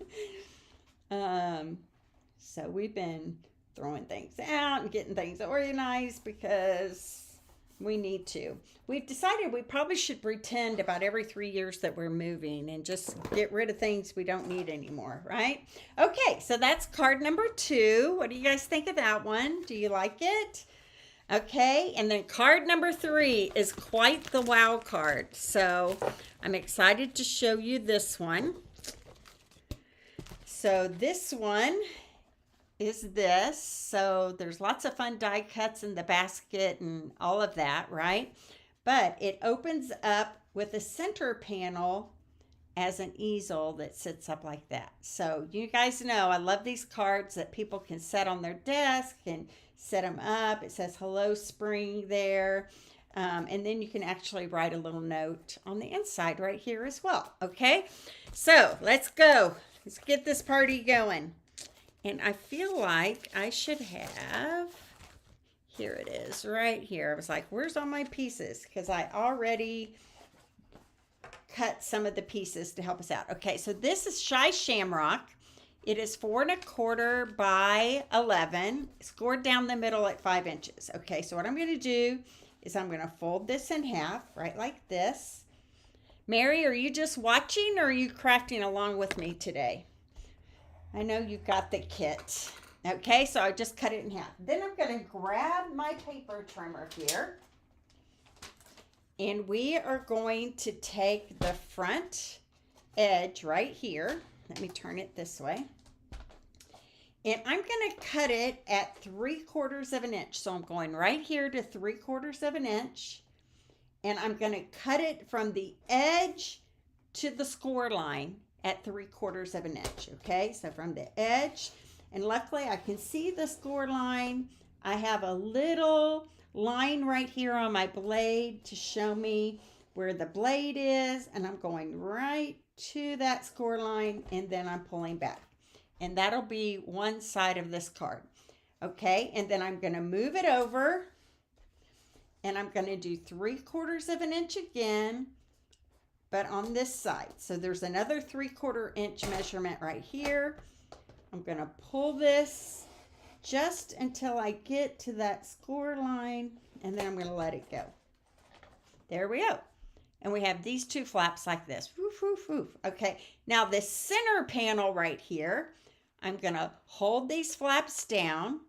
So we've been throwing things out and getting things organized because we need to. We've decided we probably should pretend about every 3 years that we're moving and just get rid of things we don't need anymore, right? Okay, so that's card number 2. What do you guys think of that one? Do you like it? Okay, and then card number 3 is quite the wow card. So I'm excited to show you this one. So this one is this. So there's lots of fun die cuts in the basket and all of that, right? But it opens up with a center panel as an easel that sits up like that. So you guys know I love these cards that people can set on their desk and set them up. It says hello spring there. And then you can actually write a little note on the inside right here as well. Okay, so let's go. Let's get this party going. And I feel like I should have, here it is, right here. I was like, where's all my pieces? Because I already cut some of the pieces to help us out. Okay, so this is Shy Shamrock. It is 4 1/4 by 11, scored down the middle at 5 inches. Okay, so what I'm going to do is I'm going to fold this in half, right like this. Mary, are you just watching or are you crafting along with me today? I know you got the kit. Okay, so I just cut it in half. Then I'm going to grab my paper trimmer here. And we are going to take the front edge right here. Let me turn it this way. And I'm going to cut it at 3/4 of an inch. So I'm going right here to 3/4 of an inch. And I'm going to cut it from the edge to the score line at 3/4 of an inch. Okay, so from the edge, and luckily I can see the score line. I have a little line right here on my blade to show me where the blade is, and I'm going right to that score line, and then I'm pulling back, and that'll be one side of this card. Okay, and then I'm going to move it over, and I'm going to do 3/4 of an inch again, but on this side. So there's another 3/4 inch measurement right here. I'm going to pull this just until I get to that score line, and then I'm going to let it go. There we go. And we have these 2 flaps like this. Woof, woof, woof. Okay, now this center panel right here, I'm going to hold these flaps down.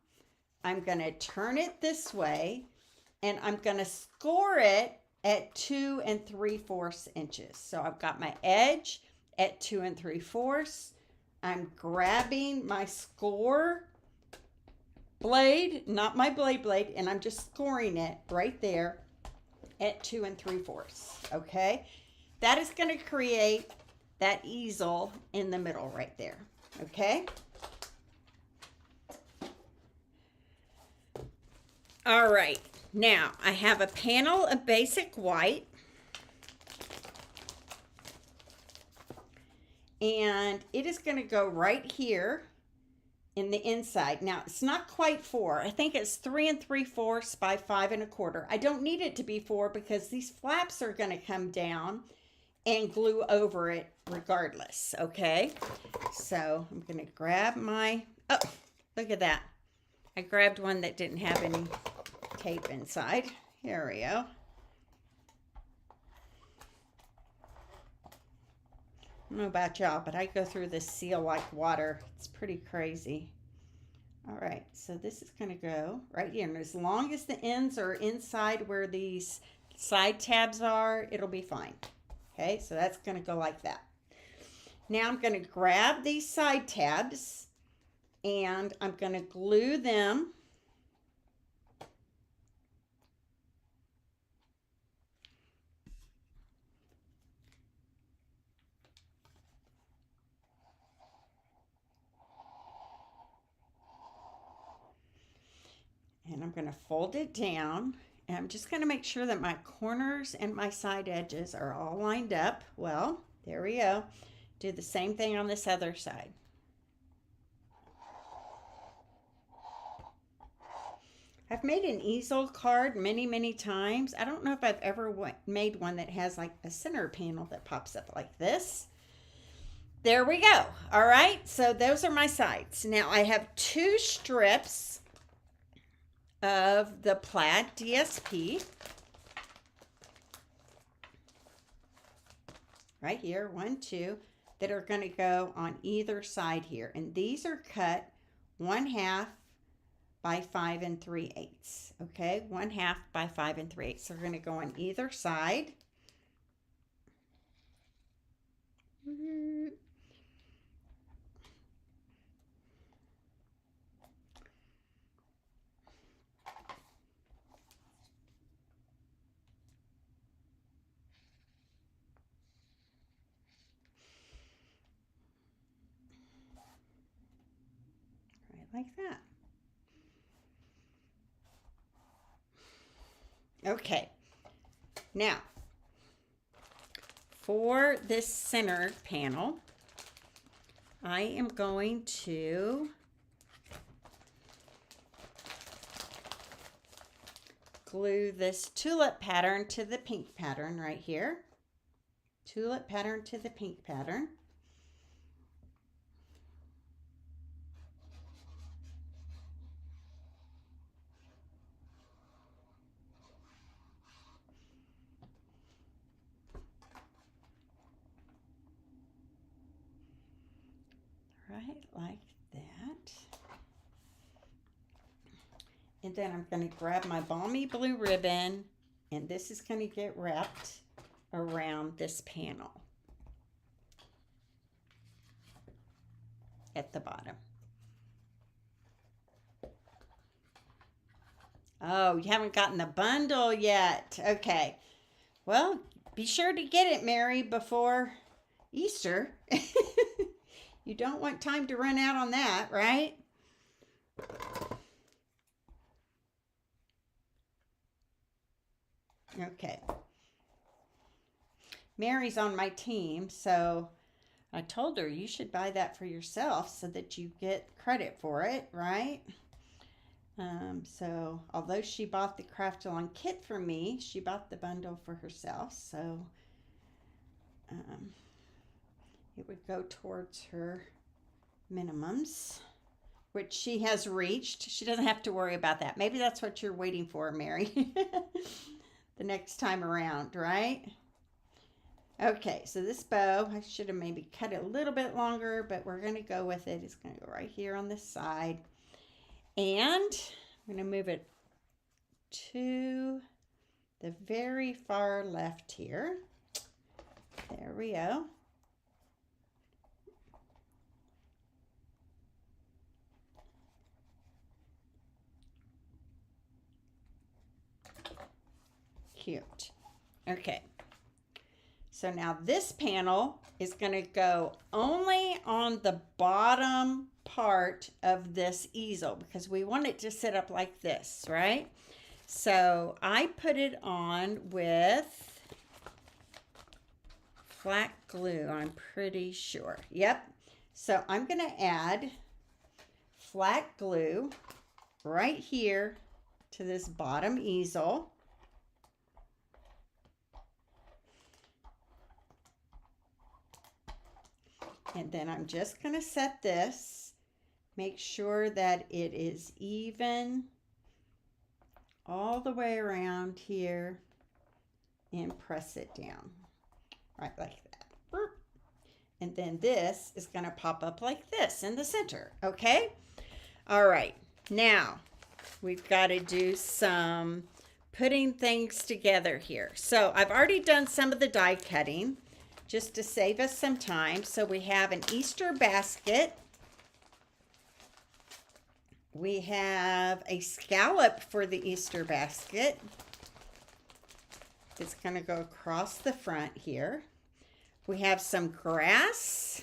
I'm going to turn it this way, and I'm going to score it at 2 3/4 inches. So I've got my edge at 2 3/4. I'm grabbing my score blade, not my blade, and I'm just scoring it right there at 2 3/4. Okay, that is going to create that easel in the middle right there. Okay, all right, now I have a panel of basic white, and it is going to go right here in the inside. Now it's not quite 4. I think it's 3 3/4 by 5 1/4. I don't need it to be 4 because these flaps are going to come down and glue over it regardless. Okay, so I'm going to grab my, oh, look at that. I grabbed one that didn't have any tape inside. Here we go. I don't know about y'all, but I go through this seal like water. It's pretty crazy. All right, so this is going to go right here. And as long as the ends are inside where these side tabs are, it'll be fine. Okay, so that's going to go like that. Now I'm going to grab these side tabs and I'm going to glue them and I'm going to fold it down, and I'm just going to make sure that my corners and my side edges are all lined up. Well, there we go. Do the same thing on this other side. I've made an easel card many times. I don't know if I've ever made one that has like a center panel that pops up like this. There we go. All right, so those are my sides. Now I have 2 strips of the plaid DSP right here, 1, 2, that are going to go on either side here, and these are cut 1/2 by 5 3/8. Okay, 1/2 by 5 3/8. So we're going to go on either side. Right like that. Okay, now for this center panel, I am going to glue this tulip pattern to the pink pattern right here. Tulip pattern to the pink pattern. Right like that. And then I'm going to grab my balmy blue ribbon, and this is going to get wrapped around this panel at the bottom. Oh, you haven't gotten the bundle yet. Okay. Well, be sure to get it, Mary, before Easter. You don't want time to run out on that, right? Okay. Mary's on my team, so I told her you should buy that for yourself so that you get credit for it, right? So although she bought the Craft Along kit for me, she bought the bundle for herself, so it would go towards her minimums, which she has reached. She doesn't have to worry about that. Maybe that's what you're waiting for, Mary, the next time around, right? Okay, so this bow, I should have maybe cut it a little bit longer, but we're going to go with it. It's going to go right here on this side. And I'm going to move it to the very far left here. There we go. Cute. Okay. So now this panel is going to go only on the bottom part of this easel because we want it to sit up like this, right? So I put it on with flat glue, I'm pretty sure. Yep. So I'm going to add flat glue right here to this bottom easel. And then I'm just going to set this, make sure that it is even all the way around here, and press it down, right like that. And then this is going to pop up like this in the center, okay? All right, now we've got to do some putting things together here. So I've already done some of the die cutting just to save us some time. So we have an Easter basket. We have a scallop for the Easter basket. It's going to go across the front here. We have some grass.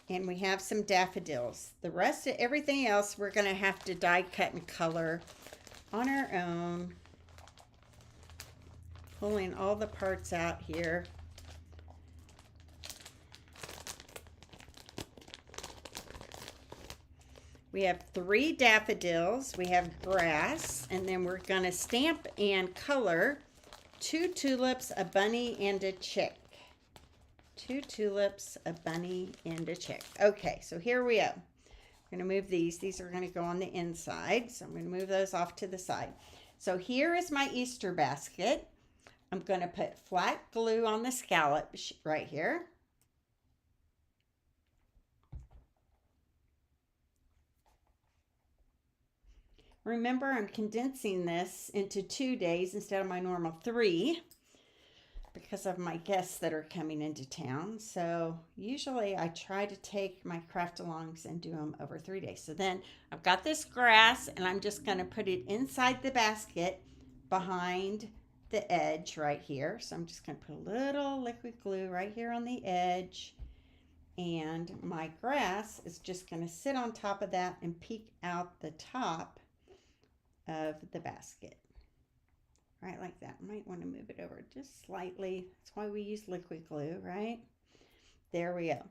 And we have some daffodils. The rest of everything else we're going to have to die cut and color on our own. Pulling all the parts out here. We have 3 daffodils. We have grass. And then we're going to stamp and color 2 tulips, a bunny, and a chick. 2 tulips, a bunny, and a chick. Okay, so here we go. I'm going to move these. These are going to go on the inside. So I'm going to move those off to the side. So here is my Easter basket. I'm going to put flat glue on the scallop right here. Remember, I'm condensing this into 2 days instead of my normal 3. Because of my guests that are coming into town. So usually I try to take my craft alongs and do them over 3 days. So then I've got this grass and I'm just going to put it inside the basket behind the edge right here. So I'm just going to put a little liquid glue right here on the edge. And my grass is just going to sit on top of that and peek out the top of the basket. Right, like that. Might want to move it over just slightly. That's why we use liquid glue, right? There we go.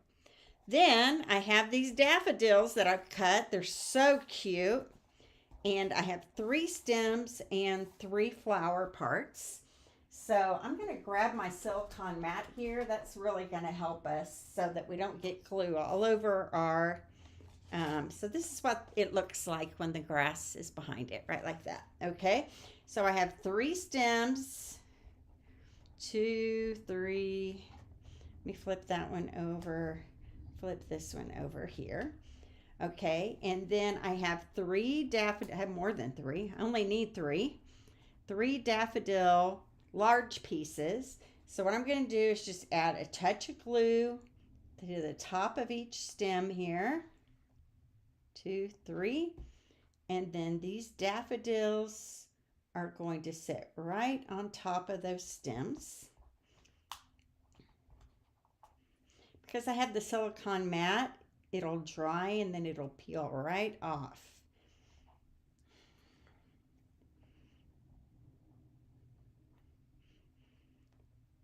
Then I have these daffodils that I've cut. They're so cute. And I have 3 stems and 3 flower parts. So I'm going to grab my silicone mat here. That's really going to help us so that we don't get glue all over our... so this is what it looks like when the grass is behind it, right like that. Okay. So I have 3 stems, 2, 3, let me flip that one over, flip this one over here. Okay, and then I have 3 daffodil, I have more than 3, I only need 3 daffodil large pieces. So what I'm going to do is just add a touch of glue to the top of each stem here, 2, 3, and then these daffodils are going to sit right on top of those stems. Because I have the silicone mat, it'll dry and then it'll peel right off.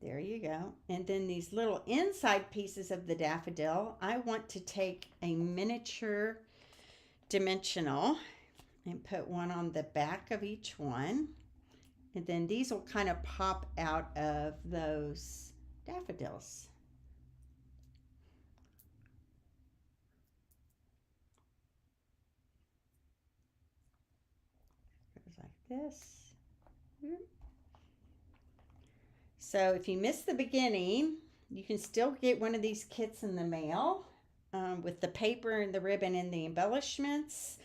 There you go. And then these little inside pieces of the daffodil, I want to take a miniature dimensional and put one on the back of each one. And then these will kind of pop out of those daffodils. Goes like this. So if you missed the beginning, you can still get one of these kits in the mail with the paper and the ribbon and the embellishments.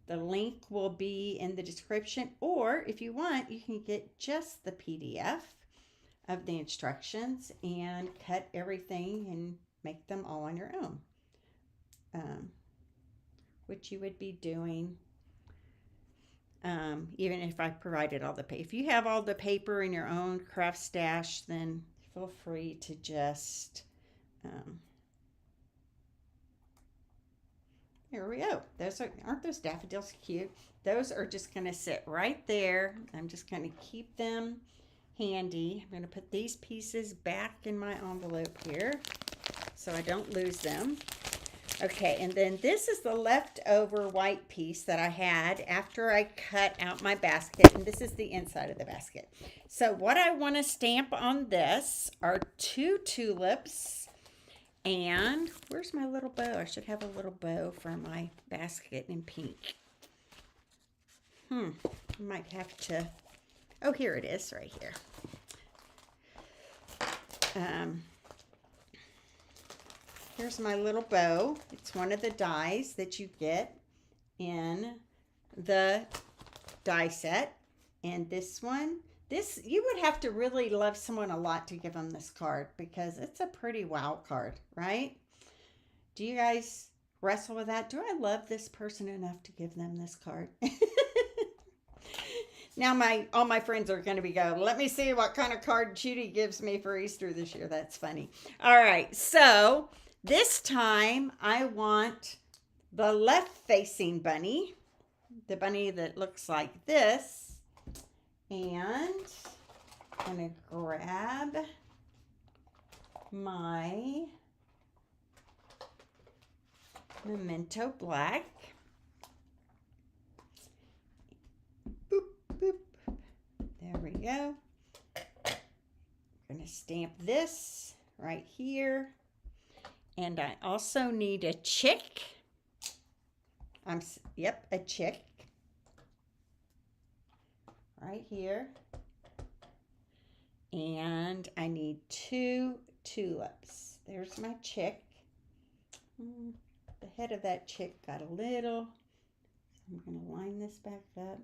The link will be in the description, or if you want, you can get just the PDF of the instructions and cut everything and make them all on your own, which you would be doing even if I provided all the paper. If you have all the paper in your own craft stash, then feel free to just here we go. Aren't those daffodils cute? Those are just going to sit right there. I'm just going to keep them handy. I'm going to put these pieces back in my envelope here so I don't lose them. Okay, and then this is the leftover white piece that I had after I cut out my basket, and this is the inside of the basket. So what I want to stamp on this are 2 tulips. And where's my little bow? I should have a little bow for my basket in pink. I might have to, oh, here it is right here. here's my little bow. It's one of the dies that you get in the die set. And this one, you would have to really love someone a lot to give them this card because it's a pretty wow card, right? Do you guys wrestle with that? Do I love this person enough to give them this card? Now all my friends are going to be going, let me see what kind of card Judy gives me for Easter this year. That's funny. All right, so this time I want the left-facing bunny, the bunny that looks like this, and I'm going to grab my Memento Black. Boop, boop. There we go. I'm going to stamp this right here. And I also need a chick. Yep, a chick. Right here. And I need 2 tulips. There's my chick. The head of that chick got a little. So I'm going to line this back up.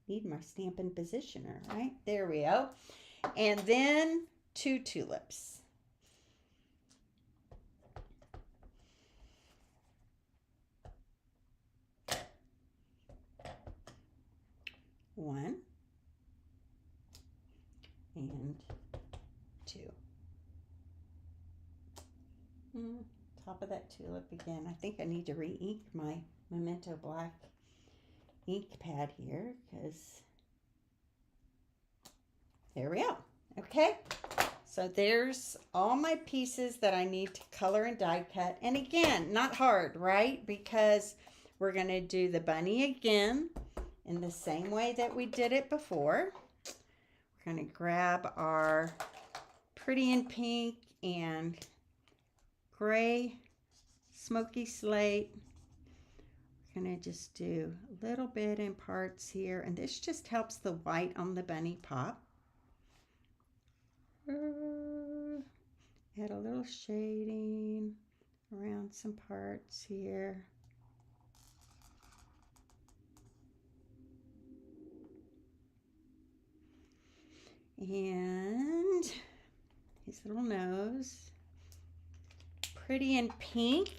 Need my Stampin' Positioner, right? There we go. And then 2 tulips. One and 2. Top of that tulip again. I think I need to re-ink my Memento Black ink pad here because there we go. Okay, so there's all my pieces that I need to color and die cut. And again, not hard, right? Because we're going to do the bunny again in the same way that we did it before. We're going to grab our Pretty in Pink and gray smoky slate. We're going to just do a little bit in parts here, and this just helps the white on the bunny pop. Add a little shading around some parts here. And his little nose. Pretty in Pink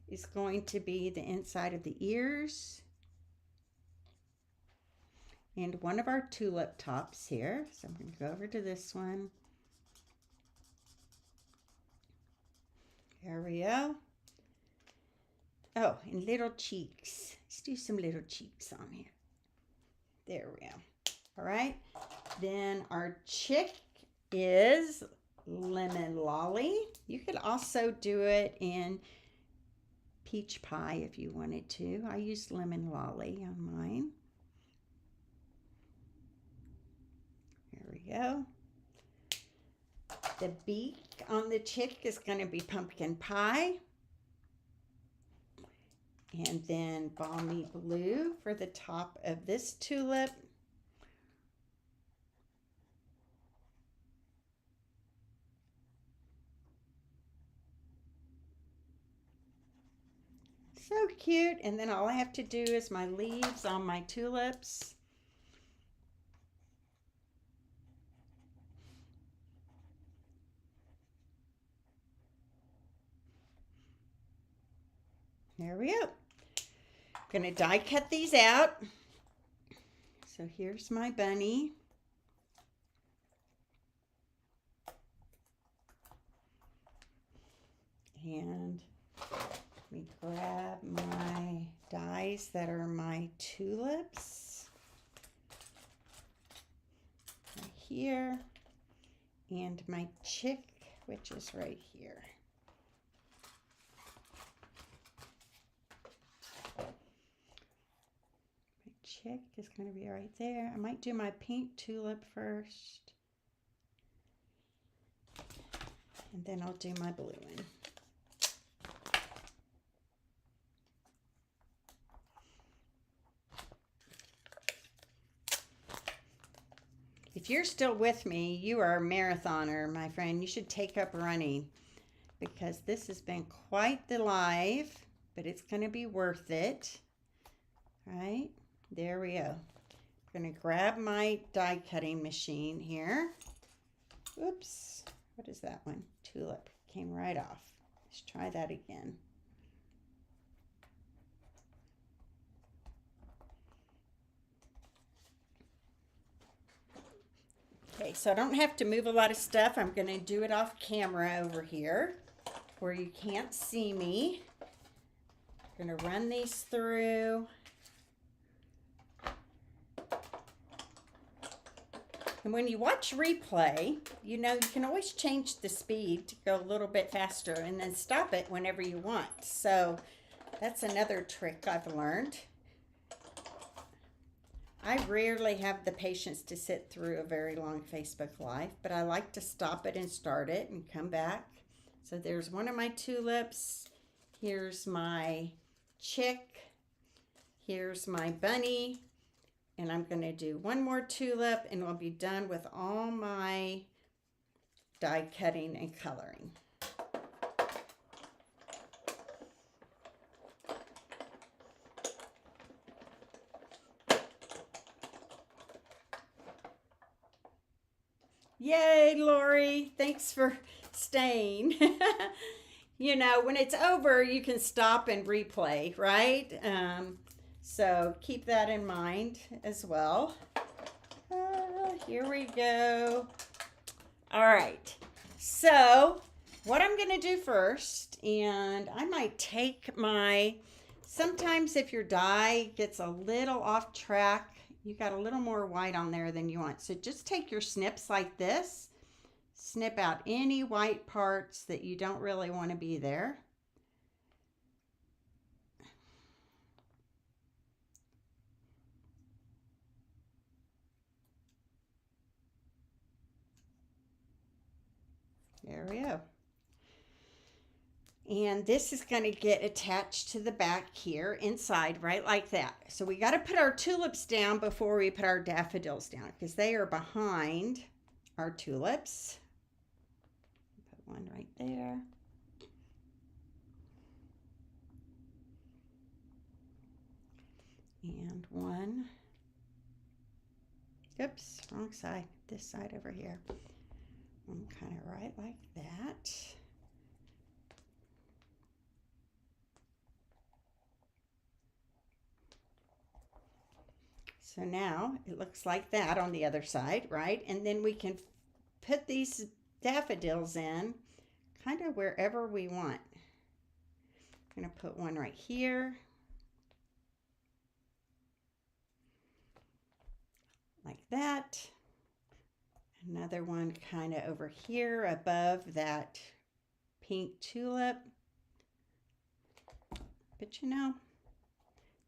is going to be the inside of the ears. And one of our tulip tops here. So I'm going to go over to this one. There we go. Oh, and little cheeks. Let's do some little cheeks on here. There we go. All right. Then our chick is Lemon Lolly. You could also do it in peach pie if you wanted to. I used Lemon Lolly on mine. There we go. The beak on the chick is going to be pumpkin pie. And then balmy blue for the top of this tulip. So cute. And then all I have to do is my leaves on my tulips. There we go. I'm going to die cut these out. So here's my bunny. And let me grab my dies that are my tulips. Right here. And my chick, which is right here. Chick is going to be right there. I might do my pink tulip first. And then I'll do my blue one. If you're still with me, you are a marathoner, my friend. You should take up running because this has been quite the live, but it's going to be worth it. All right, there we go. I'm going to grab my die cutting machine here. Oops, what is that one? Tulip came right off. Let's try that again. Okay, so I don't have to move a lot of stuff. I'm going to do it off camera over here where you can't see me. I'm going to run these through. And when you watch replay, you know, you can always change the speed to go a little bit faster and then stop it whenever you want. So that's another trick I've learned. I rarely have the patience to sit through a very long Facebook Live, but I like to stop it and start it and come back. So there's one of my tulips. Here's my chick. Here's my bunny. And I'm going to do one more tulip and we'll be done with all my die cutting and coloring. Yay, Lori. Thanks for staying. You know, when it's over, you can stop and replay, right? So keep that in mind as well. Here we go. All right. So what I'm going to do first, and I might take my, sometimes if your die gets a little off track, you got a little more white on there than you want. So just take your snips like this, snip out any white parts that you don't really want to be there. There we go. And this is going to get attached to the back here inside, right like that. So we got to put our tulips down before we put our daffodils down because they are behind our tulips. Put one right there. And one. Oops, wrong side. This side over here. I'm kind of right like that. So now it looks like that on the other side, right? And then we can put these daffodils in kind of wherever we want. I'm going to put one right here. Like that. Another one kind of over here above that pink tulip. But you know,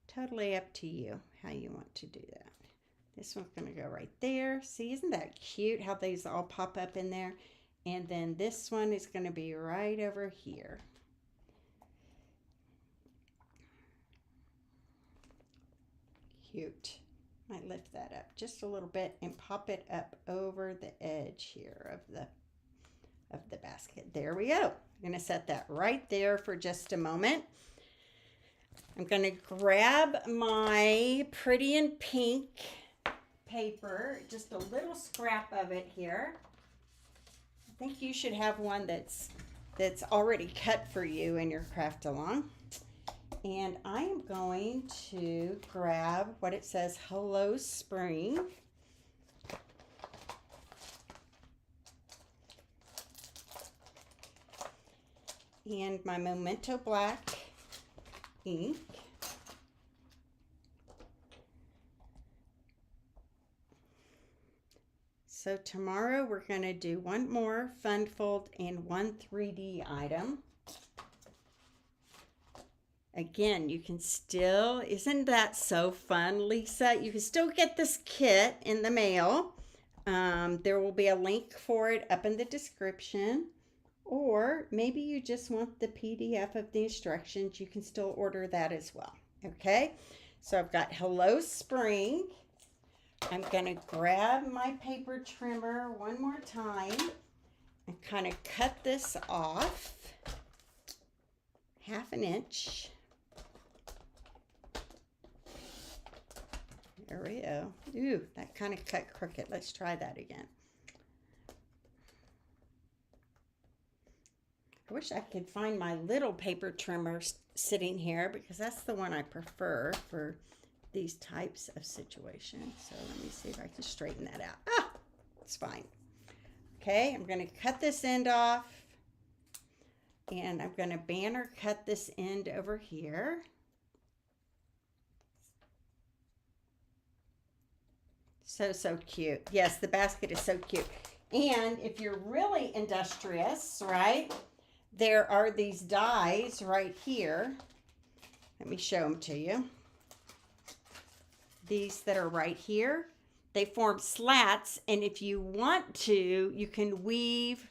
totally up to you how you want to do that. This one's going to go right there. See, isn't that cute how these all pop up in there? And then this one is going to be right over here. Cute. Might lift that up just a little bit and pop it up over the edge here of the basket. There we go. I'm going to set that right there for just a moment. I'm going to grab my Pretty in Pink paper, just a little scrap of it here. I think you should have one that's already cut for you in your craft along. And I am going to grab what it says, Hello Spring. And my Memento Black ink. So tomorrow we're going to do one more fun fold and one 3D item. Again, you can still, isn't that so fun, Lisa? You can still get this kit in the mail. There will be a link for it up in the description. Or maybe you just want the PDF of the instructions. You can still order that as well. Okay, so I've got Hello Spring. I'm going to grab my paper trimmer one more time. and kind of cut this off 1/2 inch. There we go. Ooh, that kind of cut crooked. Let's try that again. I wish I could find my little paper trimmer sitting here, because that's the one I prefer for these types of situations. So let me see if I can straighten that out. Ah, it's fine. Okay, I'm going to cut this end off, and I'm going to banner cut this end over here. So cute. Yes, the basket is so cute. And if you're really industrious, right, there are these dies right here. Let me show them to you. These that are right here, they form slats, and if you want to, you can weave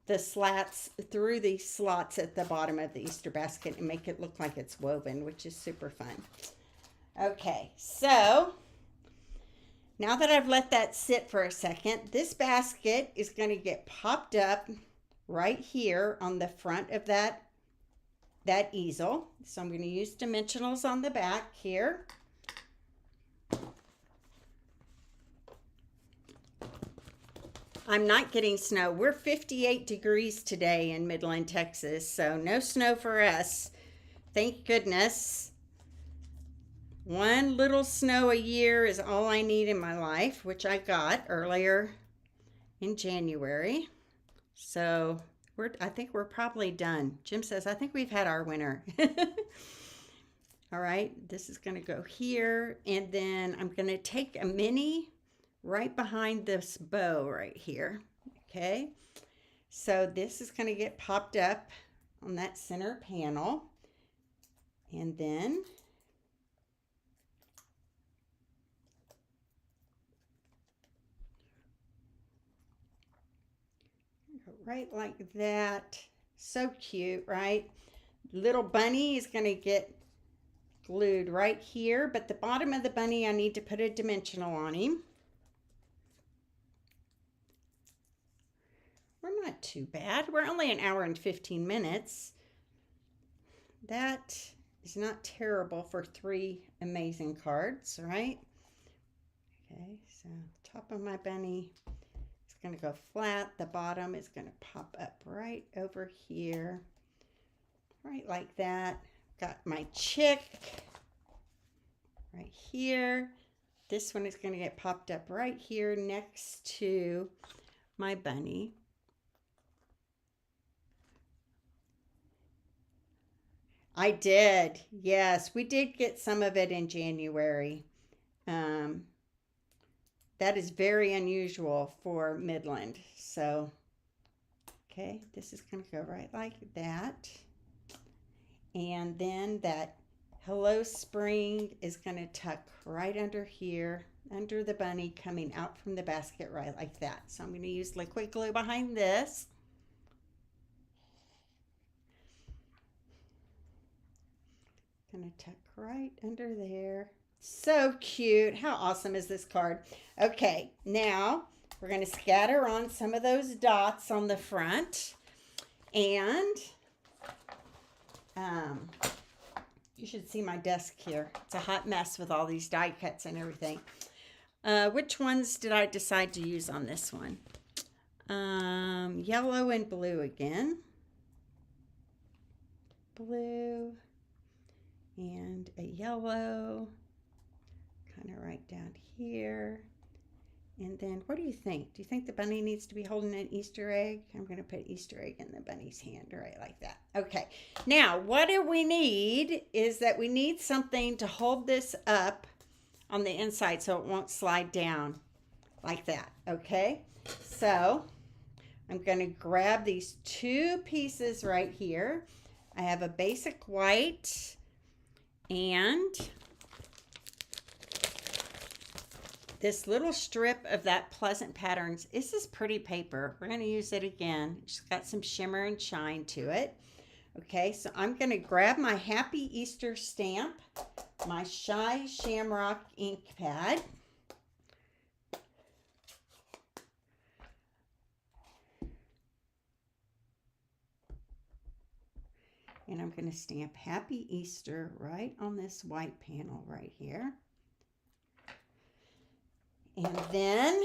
the slats through these slots at the bottom of the Easter basket and make it look like it's woven, which is super fun. Okay, so now that I've let that sit for a second, this basket is going to get popped up right here on the front of that easel. So I'm going to use dimensionals on the back here. I'm not getting snow. We're 58 degrees today in Midland, Texas, so no snow for us. Thank goodness. One little snow a year is all I need in my life, which I got earlier in January. So I think we're probably done. Jim says, I think we've had our winter. All right, this is going to go here, and then I'm going to take a mini right behind this bow right here. Okay, so this is going to get popped up on that center panel, and then right like that. So cute, right? Little bunny is going to get glued right here, but the bottom of the bunny, I need to put a dimensional on him. We're not too bad. We're only an hour and 15 minutes. That is not terrible for 3 amazing cards, right? Okay, so top of my bunny is going to go flat. The bottom is going to pop up right over here, right like that. Got my chick right here. This one is going to get popped up right here next to my bunny. I did. Yes, we did get some of it in January. That is very unusual for Midland. So, okay, this is going to go right like that. And then that Hello Spring is going to tuck right under here, under the bunny, coming out from the basket right like that. So I'm going to use liquid glue behind this. Gonna tuck right under there. So cute. How awesome is this card? Okay, now we're going to scatter on some of those dots on the front, and you should see my desk here. It's a hot mess with all these die cuts and everything. Which ones did I decide to use on this one? Yellow and blue again. Blue and a yellow, kind of right down here. And then what do you think? Do you think the bunny needs to be holding an Easter egg? I'm going to put Easter egg in the bunny's hand right like that. Okay, now what do we need is that we need something to hold this up on the inside so it won't slide down like that. Okay, so I'm going to grab these 2 pieces right here. I have a basic white and this little strip of that Pleasant Patterns. This is pretty paper. We're going to use it again. It's got some shimmer and shine to it. Okay, so I'm going to grab my Happy Easter stamp, my Shy Shamrock ink pad, And I'm going to stamp Happy Easter right on this white panel right here. And then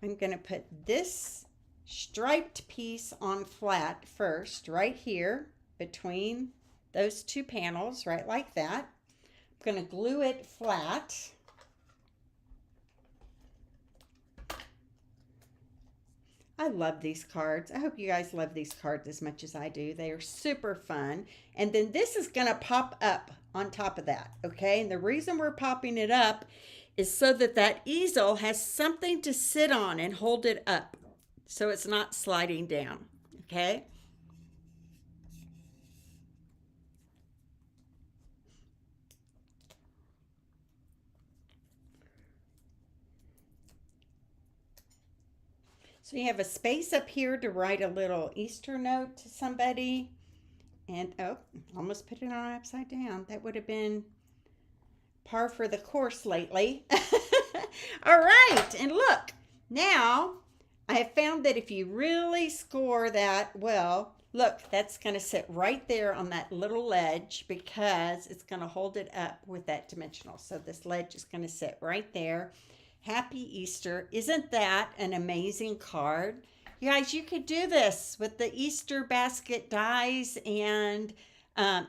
I'm going to put this striped piece on flat first, right here between those two panels, right like that. I'm going to glue it flat. I love these cards. I hope you guys love these cards as much as I do. They are super fun. And then this is going to pop up on top of that, okay? And the reason we're popping it up is so that that easel has something to sit on and hold it up so it's not sliding down, okay? So you have a space up here to write a little Easter note to somebody. And, oh, almost put it on upside down. That would have been par for the course lately. All right, and look, now I have found that if you really score that well, look, that's going to sit right there on that little ledge because it's going to hold it up with that dimensional. So this ledge is going to sit right there. Happy Easter. Isn't that an amazing card? You guys, you could do this with the Easter basket dies and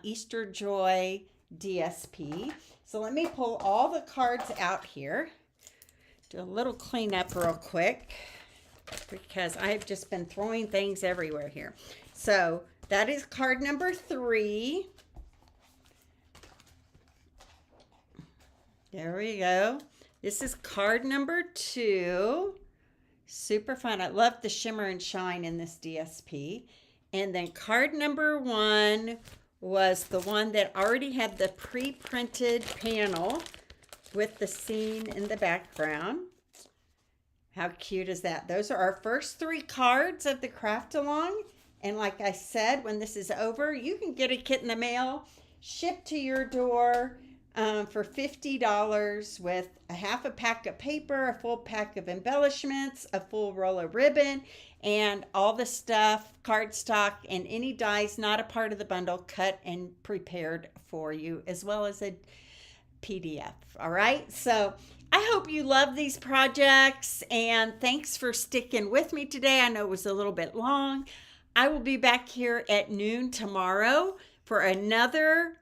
Easter Joy DSP. So let me pull all the cards out here. Do a little cleanup real quick because I've just been throwing things everywhere here. So that is card number 3. There we go. This is card number 2. Super fun. I love the shimmer and shine in this DSP. And then card number 1 was the one that already had the pre-printed panel with the scene in the background. How cute is that? Those are our first 3 cards of the craft along. And like I said, when this is over, you can get a kit in the mail, shipped to your door for $50 with a half a pack of paper, a full pack of embellishments, a full roll of ribbon, and all the stuff, cardstock, and any dies not a part of the bundle cut and prepared for you, as well as a PDF. All right, so I hope you love these projects, and thanks for sticking with me today. I know it was a little bit long. I will be back here at noon tomorrow for another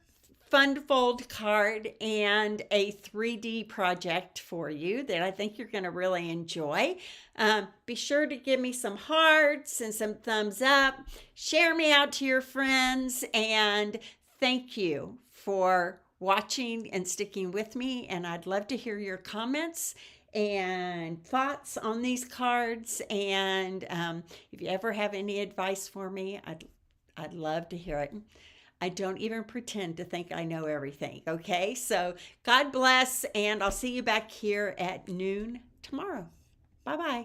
fun fold card and a 3D project for you that I think you're going to really enjoy. Be sure to give me some hearts and some thumbs up. Share me out to your friends, and thank you for watching and sticking with me. And I'd love to hear your comments and thoughts on these cards. And if you ever have any advice for me, I'd love to hear it. I don't even pretend to think I know everything, okay? So God bless, and I'll see you back here at noon tomorrow. Bye-bye.